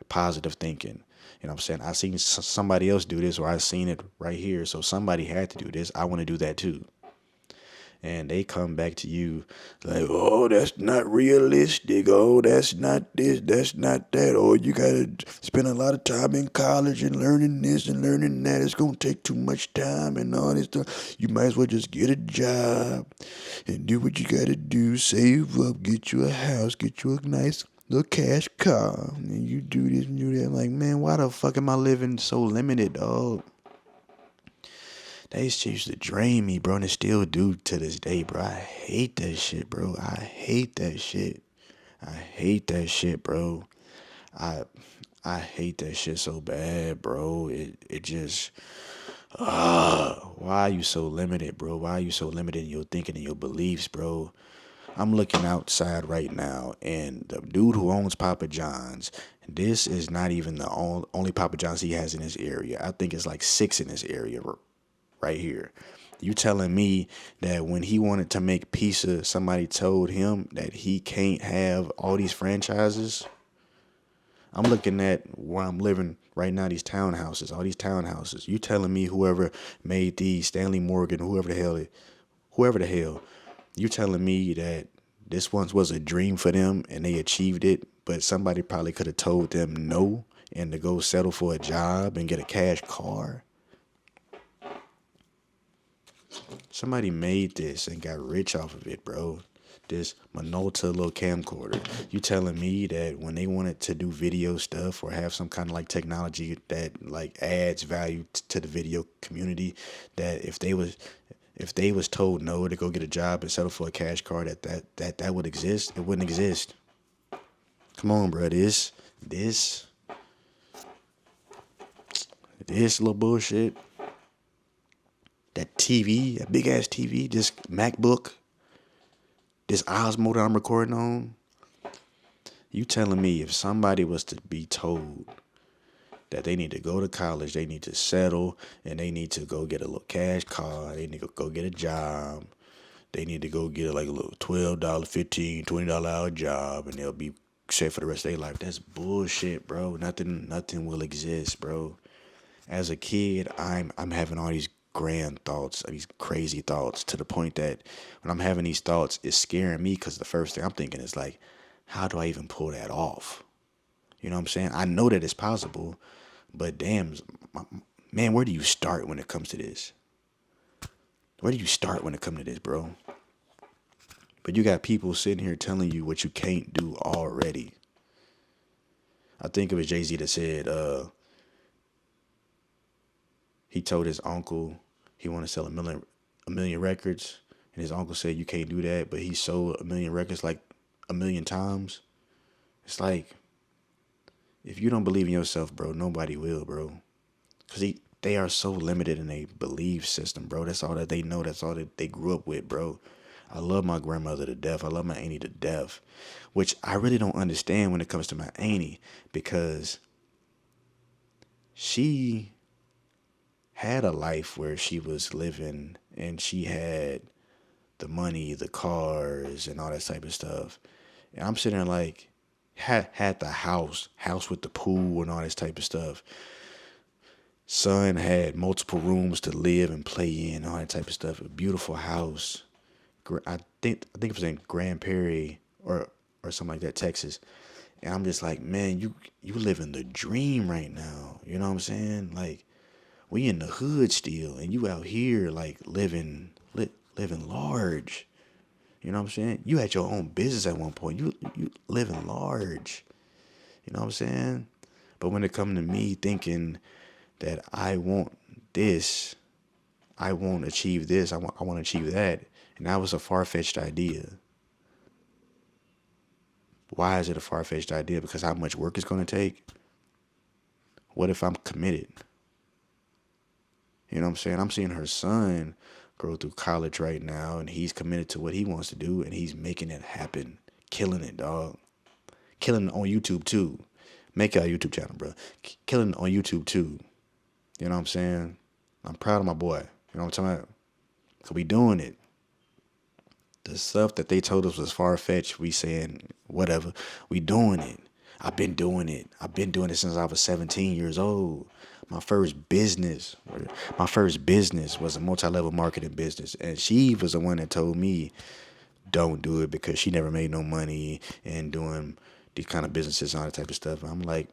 Positive thinking. You know what I'm saying? I seen somebody else do this or I seen it right here. So somebody had to do this. I want to do that too. And they come back to you like, oh, that's not realistic. Oh, that's not this. That's not that. Oh, you got to spend a lot of time in college and learning this and learning that. It's going to take too much time and all this stuff. You might as well just get a job and do what you got to do. Save up, get you a house, get you a nice little cash car. And you do this and do that. I'm like, man, why the fuck am I living so limited, dog? That shit used to drain me, bro, and it still do to this day, bro. I hate that shit, bro. I hate that shit. I hate that shit, bro. I I hate that shit so bad, bro. It just why are you so limited, bro? Why are you so limited in your thinking and your beliefs, bro? I'm looking outside right now, and the dude who owns Papa John's, this is not even the only Papa John's he has in this area. I think it's like 6 in this area right here. You telling me that when he wanted to make pizza, somebody told him that he can't have all these franchises? I'm looking at where I'm living right now, these townhouses, all these townhouses. You telling me whoever made these, Stanley Morgan, whoever the hell, you telling me that this once was a dream for them and they achieved it, but somebody probably could have told them no and to go settle for a job and get a cash car? Somebody made this and got rich off of it, bro. This Minolta little camcorder. You telling me that when they wanted to do video stuff or have some kind of like technology that like adds value to the video community, that if they was told no to go get a job and settle for a cash car, that would exist? It wouldn't exist. Come on, bro. This little bullshit. That TV, that big ass TV, this MacBook, this Osmo that I'm recording on. You telling me if somebody was to be told that they need to go to college, they need to settle, and they need to go get a little cash car, they need to go get a job, they need to go get like a little $12, $15, $20 hour job, and they'll be set for the rest of their life. That's bullshit, bro. Nothing will exist, bro. As a kid, I'm having all these grand thoughts, these crazy thoughts, to the point that when I'm having these thoughts, it's scaring me because the first thing I'm thinking is like, how do I even pull that off? You know what I'm saying? I know that it's possible, but damn, man, where do you start when it comes to this? Where do you start when it comes to this, bro? But you got people sitting here telling you what you can't do already. I think it was Jay-Z that said, he told his uncle he wanted to sell a million records, and his uncle said you can't do that, but he sold a million records like a million times. It's like, if you don't believe in yourself, bro, nobody will, bro. Because they are so limited in a belief system, bro. That's all that they know. That's all that they grew up with, bro. I love my grandmother to death. I love my auntie to death, which I really don't understand when it comes to my auntie, because she had a life where she was living and she had the money, the cars, and all that type of stuff. And I'm sitting there like, had the house with the pool and all this type of stuff. Son had multiple rooms to live and play in, all that type of stuff. A beautiful house. I think it was in Grand Prairie or something like that, Texas. And I'm just like, man, you living the dream right now. You know what I'm saying? Like, we in the hood still, and you out here like living large. You know what I'm saying? You had your own business at one point. You living large. You know what I'm saying? But when it come to me thinking that I want this, I won't achieve this, I want to achieve that, and that was a far-fetched idea. Why is it a far-fetched idea? Because how much work it's going to take? What if I'm committed? You know what I'm saying? I'm seeing her son go through college right now, and he's committed to what he wants to do, and he's making it happen. Killing it, dog. Killing it on YouTube, too. Make a YouTube channel, bro. Killing it on YouTube, too. You know what I'm saying? I'm proud of my boy. You know what I'm talking about? Because we doing it. The stuff that they told us was far-fetched, we saying, whatever. We doing it. I've been doing it. I've been doing it since I was 17 years old. My first business was a multi-level marketing business. And she was the one that told me, don't do it, because she never made no money and doing these kind of businesses and all that type of stuff. I'm like,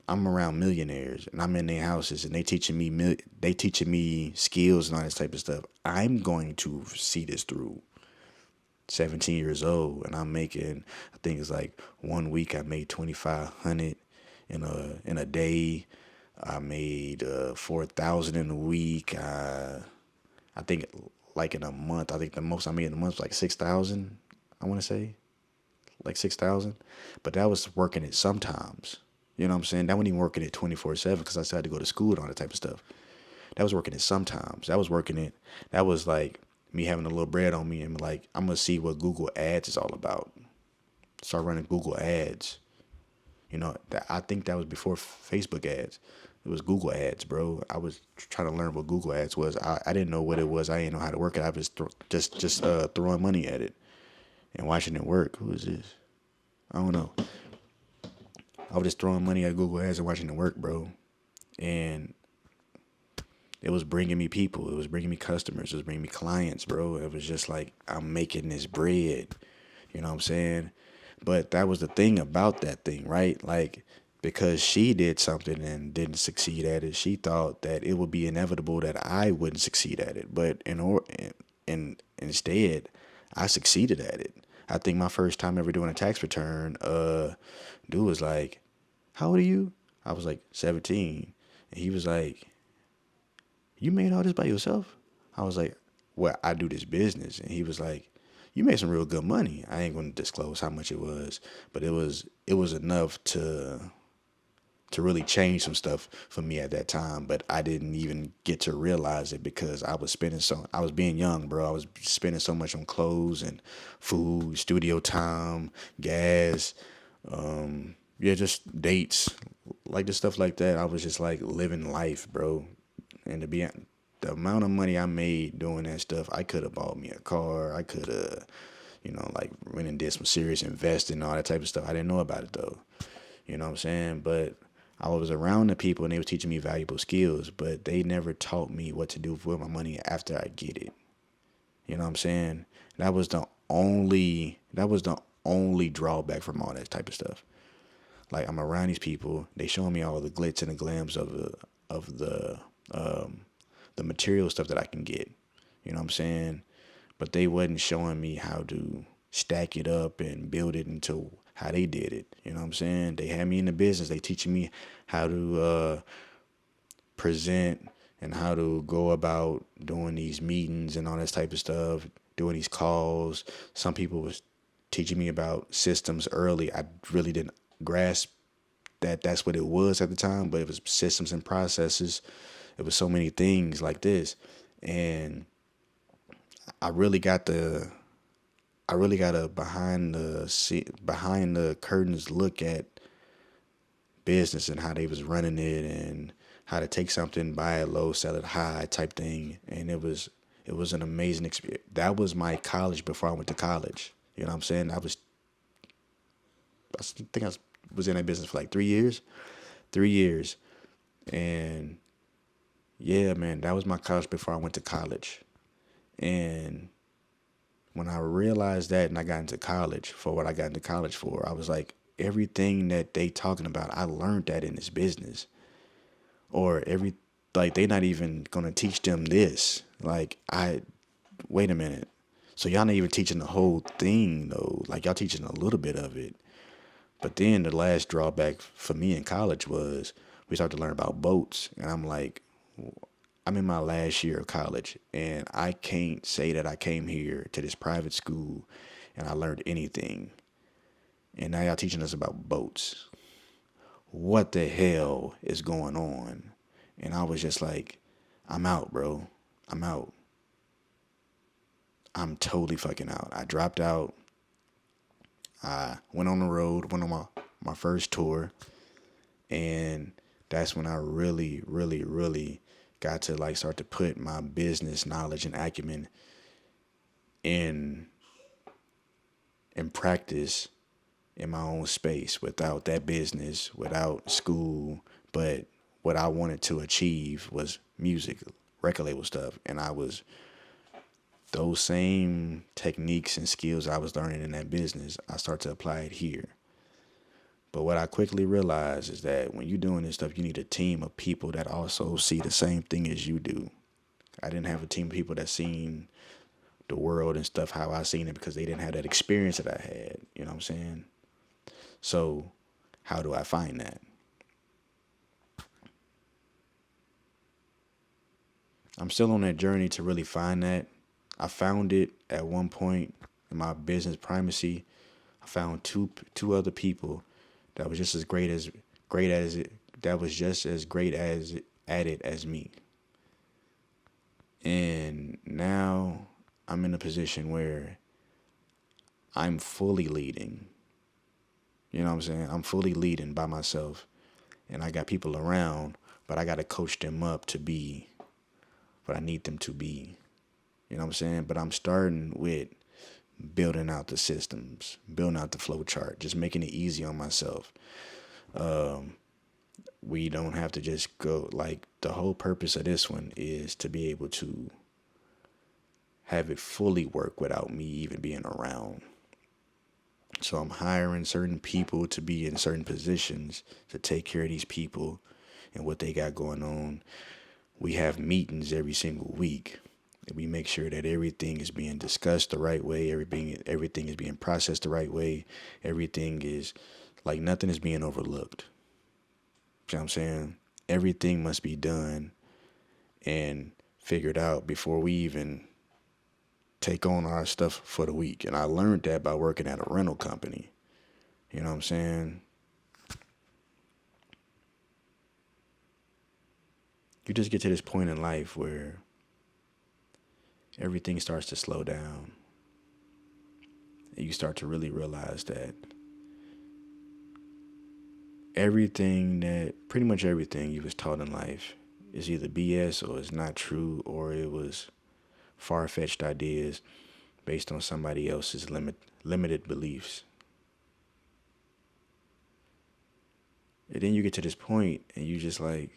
I'm around millionaires and I'm in their houses and they teaching me skills and all this type of stuff. I'm going to see this through. 17 years old, and I'm making, I think it's like 1 week I made 2,500 in a day. I made 4,000 in a week. I think like in a month, I think the most I made in a month was like 6,000. I want to say like 6,000, but that was working it sometimes. You know what I'm saying? That wasn't even working it 24/7 because I still had to go to school and all that type of stuff. That was working it sometimes. That was working it. That was like me having a little bread on me and like I'm gonna see what Google Ads is all about. Start running Google Ads. I think that was before Facebook ads. It was Google ads, bro. I was trying to learn what Google ads was. I didn't know what it was. I didn't know how to work it. I was just throwing money at it and watching it work. Who is this? I don't know. I was just throwing money at Google ads and watching it work, bro. And it was bringing me people. It was bringing me customers. It was bringing me clients, bro. It was just like I'm making this bread. You know what I'm saying? But that was the thing about that thing, right? Like because she did something and didn't succeed at it, she thought that it would be inevitable that I wouldn't succeed at it. But instead, I succeeded at it. I think my first time ever doing a tax return, dude was like, "How old are you?" I was like 17, and he was like, "You made all this by yourself?" I was like, "Well, I do this business." And he was like, "You made some real good money." I ain't going to disclose how much it was, but it was enough to really change some stuff for me at that time. But I didn't even get to realize it because I was being young, bro. I was spending so much on clothes and food, studio time, gas, yeah, just dates, like the stuff like that. I was just like living life, bro. And the amount of money I made doing that stuff, I could have bought me a car. I could have, like went and did some serious investing and all that type of stuff. I didn't know about it though. You know what I'm saying? But I was around the people and they were teaching me valuable skills, but they never taught me what to do with my money after I get it. You know what I'm saying? That was the only drawback from all that type of stuff. Like I'm around these people, they showing me all the glitz and the glams of um, the material stuff that I can get. You know what I'm saying? But they wasn't showing me how to stack it up and build it into how they did it. You know what I'm saying? They had me in the business. They teaching me how to present and how to go about doing these meetings and all this type of stuff, doing these calls. Some people was teaching me about systems early. I really didn't grasp that that's what it was at the time, but it was systems and processes. It was so many things like this. And I really got the I really got a behind the curtains look at business and how they was running it and how to take something, buy it low, sell it high type thing. And it was an amazing experience. That was my college before I went to college. You know what I'm saying? I think I was in that business for like 3 years. 3 years. And yeah, man, that was my college before I went to college. And when I realized that and I got into college for what I got into college for, I was like, everything that they talking about, I learned that in this business. Or like they not even gonna teach them this. Like wait a minute. So y'all not even teaching the whole thing though. Like y'all teaching a little bit of it. But then the last drawback for me in college was we started to learn about boats. And I'm like, I'm in my last year of college and I can't say that I came here to this private school and I learned anything. And now y'all teaching us about boats. What the hell is going on? And I was just like, I'm out, bro. I'm out. I'm totally fucking out. I dropped out. I went on the road, went on my first tour. And that's when I really, really, really got to like start to put my business knowledge and acumen in in practice in my own space without that business, without school. But what I wanted to achieve was music, record label stuff. And I was those same techniques and skills I was learning in that business, I start to apply it here. But what I quickly realized is that when you're doing this stuff, you need a team of people that also see the same thing as you do. I didn't have a team of people that seen the world and stuff how I seen it because they didn't have that experience that I had. You know what I'm saying? So how do I find that? I'm still on that journey to really find that. I found it at one point in my business primacy. I found two other people that was just as great as it that was just as great as at it as me. And now I'm in a position where I'm fully leading. You know what I'm saying? I'm fully leading by myself. And I got people around, but I got to coach them up to be what I need them to be. You know what I'm saying? But I'm starting with building out the systems, building out the flow chart, just making it easy on myself. We don't have to just go, like, the whole purpose of this one is to be able to have it fully work without me even being around. So I'm hiring certain people to be in certain positions to take care of these people and what they got going on. We have meetings every single week. And we make sure that everything is being discussed the right way, everything is being processed the right way, everything is like nothing is being overlooked. You know what I'm saying? Everything must be done and figured out before we even take on our stuff for the week. And I learned that by working at a rental company. You know what I'm saying? You just get to this point in life where everything starts to slow down. And you start to really realize that pretty much everything you was taught in life is either BS or it's not true or it was far-fetched ideas based on somebody else's limited beliefs. And then you get to this point and you just like,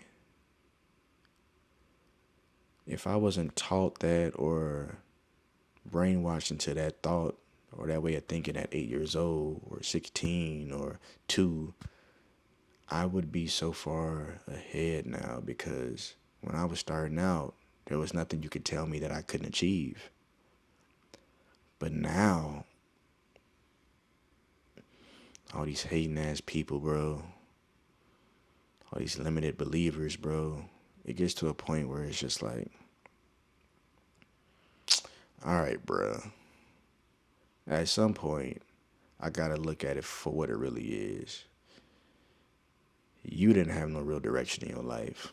if I wasn't taught that or brainwashed into that thought or that way of thinking at 8 years old or 16 or 2, I would be so far ahead now because when I was starting out, there was nothing you could tell me that I couldn't achieve. But now, all these hating ass people, bro, all these limited believers, bro, it gets to a point where it's just like, all right, bro. At some point, I gotta look at it for what it really is. You didn't have no real direction in your life.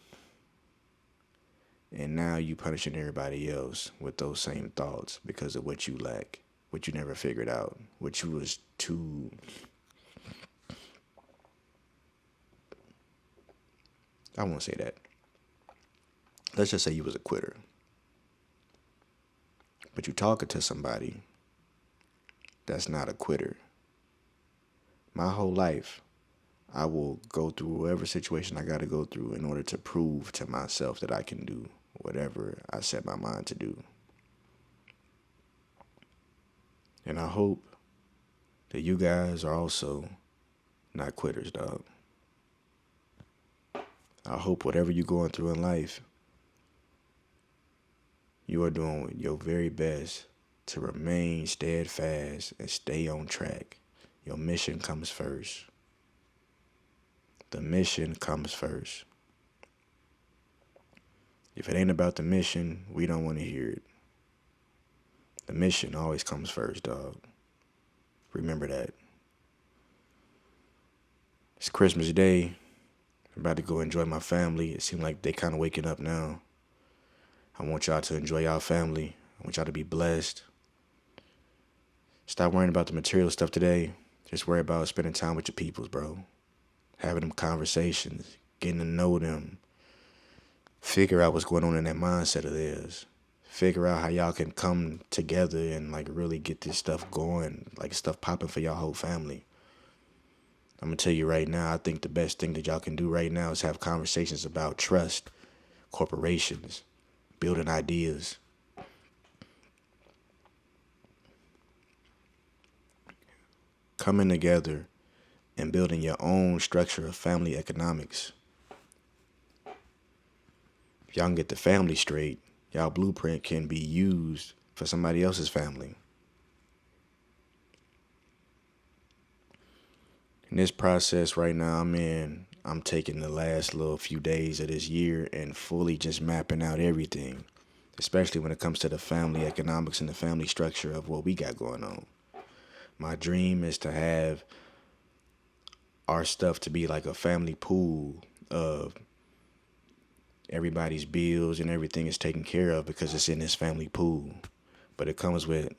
And now you punishing everybody else with those same thoughts because of what you lack, what you never figured out, what you was too... I won't say that. Let's just say you was a quitter. But you talking to somebody that's not a quitter. My whole life, I will go through whatever situation I got to go through in order to prove to myself that I can do whatever I set my mind to do. And I hope that you guys are also not quitters, dog. I hope whatever you're going through in life, you are doing your very best to remain steadfast and stay on track. Your mission comes first. The mission comes first. If it ain't about the mission, we don't want to hear it. The mission always comes first, dog. Remember that. It's Christmas Day. I'm about to go enjoy my family. It seems like they kind of waking up now. I want y'all to enjoy y'all family. I want y'all to be blessed. Stop worrying about the material stuff today. Just worry about spending time with your peoples, bro. Having them conversations, getting to know them. Figure out what's going on in that mindset of theirs. Figure out how y'all can come together and like really get this stuff going, like stuff popping for y'all whole family. I'm going to tell you right now, I think the best thing that y'all can do right now is have conversations about trust, corporations, building ideas. Coming together and building your own structure of family economics. If y'all can get the family straight, y'all blueprint can be used for somebody else's family. In this process right now I'm taking the last little few days of this year and fully just mapping out everything. especially when it comes to the family economics and the family structure of what we got going on. My dream is to have our stuff to be like a family pool of everybody's bills and everything is taken care of because it's in this family pool. But it comes with,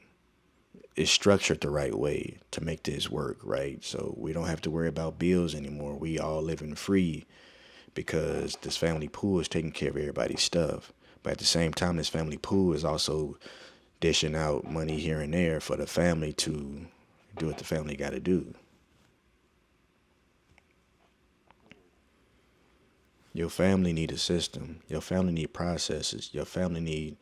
it's structured the right way to make this work, right? So we don't have to worry about bills anymore. We all living free because this family pool is taking care of everybody's stuff. But at the same time, this family pool is also dishing out money here and there for the family to do what the family got to do. Your family need a system. Your family need processes. Your family need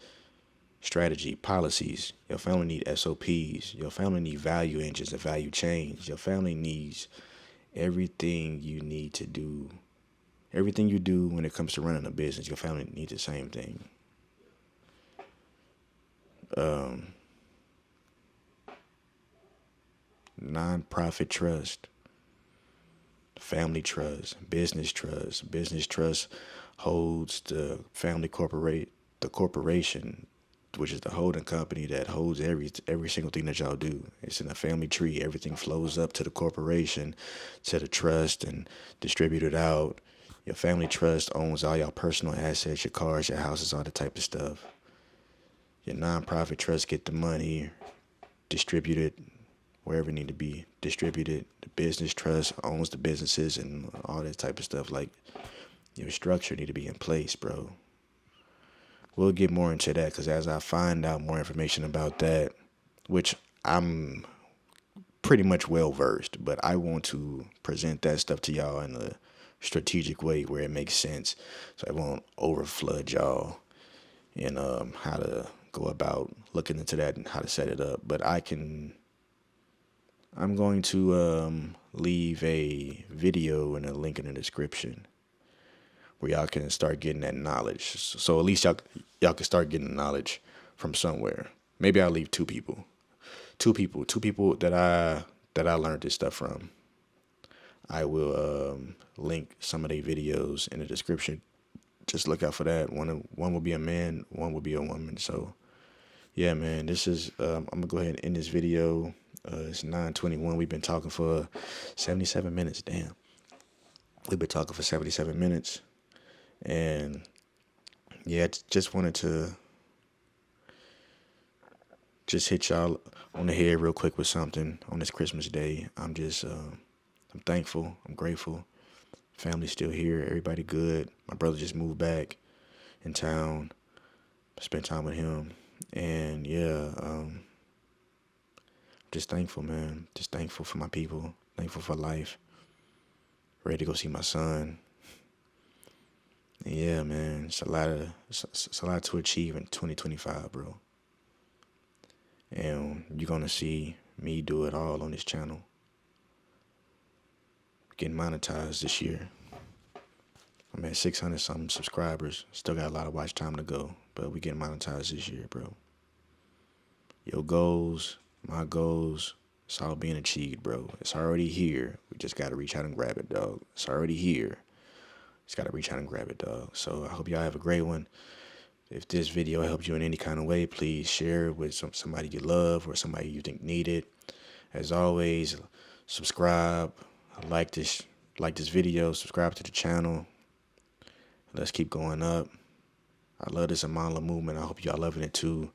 strategy, policies. Your family need SOPs. Your family need value engines and value chains. Your family needs everything you need to do. Everything you do when it comes to running a business, your family needs the same thing. Non-profit trust, family trust, business trust. Business trust holds the the corporation, which is the holding company that holds every single thing that y'all do. It's in a family tree. Everything flows up to the corporation, to the trust, and distributed out. Your family trust owns all your personal assets, your cars, your houses, all the type of stuff. Your nonprofit trust get the money distributed wherever it need to be distributed. The business trust owns the businesses and all that type of stuff. Like, your structure need to be in place, bro. We'll get more into that because as I find out more information about that, which I'm pretty much well versed, but I want to present that stuff to y'all in a strategic way where it makes sense, so I won't overflood y'all in how to go about looking into that and how to set it up. But I'm going to leave a video and a link in the description where y'all can start getting that knowledge. So at least y'all can start getting the knowledge from somewhere. Maybe I'll leave two people that I learned this stuff from. I will link some of their videos in the description. Just look out for that. One will be a man, one will be a woman. So yeah, man, this is I'm gonna go ahead and end this video. It's 9:21. We've been talking for 77 minutes. Damn, we've been talking for 77 minutes, and yeah, just wanted to just hit y'all on the head real quick with something on this Christmas Day. I'm thankful. I'm grateful. Family's still here. Everybody good. My brother just moved back in town. Spent time with him, and yeah, just thankful, man. Just thankful for my people. Thankful for life. Ready to go see my son. And yeah, man, it's a lot to achieve in 2025, bro. And you're gonna see me do it all on this channel. Getting monetized this year. I'm at 600 something subscribers. Still got a lot of watch time to go, but we getting monetized this year, bro. Your goals, my goals, it's all being achieved, bro. It's already here. We just gotta reach out and grab it, dog. It's already here. Just gotta reach out and grab it, dog. So I hope y'all have a great one. If this video helped you in any kind of way, please share it with somebody you love or somebody you think need it. As always, subscribe, like this video, subscribe to the channel. Let's keep going up. I love this AmonL'a movement. I hope y'all loving it too.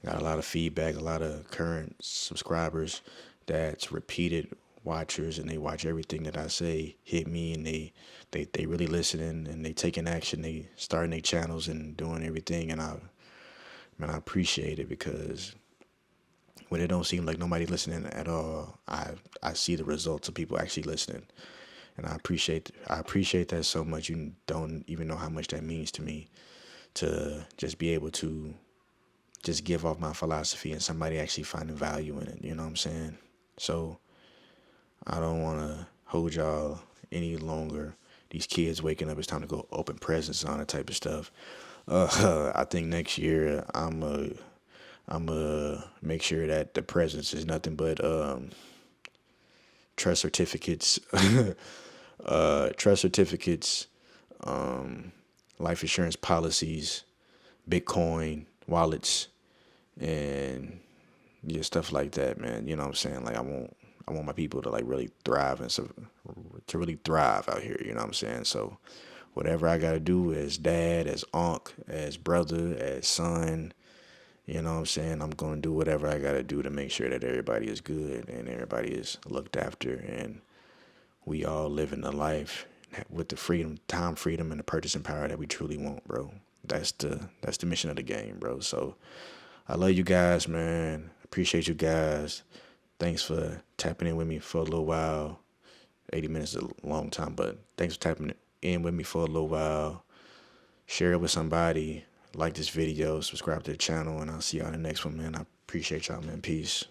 Got a lot of feedback, a lot of current subscribers that's repeated watchers, and they watch everything that I say, hit me, and they really listening and they taking action. They starting their channels and doing everything, and I appreciate it because when it don't seem like nobody listening at all, I see the results of people actually listening, and I appreciate that so much. You don't even know how much that means to me to just be able to just give off my philosophy and somebody actually finding value in it. You know what I'm saying? So I don't want to hold y'all any longer. These kids waking up, it's time to go open presents on that type of stuff. I think next year I'm make sure that the presents is nothing but trust certificates, trust certificates, life insurance policies, Bitcoin, wallets, and yeah, stuff like that, man. You know what I'm saying? Like I want my people to like really thrive and so to really thrive out here. You know what I'm saying? So whatever I gotta do as dad, as uncle, as brother, as son, you know what I'm saying? I'm gonna do whatever I gotta do to make sure that everybody is good and everybody is looked after and we all living the life with the freedom, time freedom, and the purchasing power that we truly want, bro. That's the mission of the game, bro. So I love you guys, man. Appreciate you guys. Thanks for tapping in with me for a little while. 80 minutes is a long time, but thanks for tapping in with me for a little while. Share it with somebody. Like this video, subscribe to the channel, and I'll see y'all in the next one, man. I appreciate y'all, man. Peace.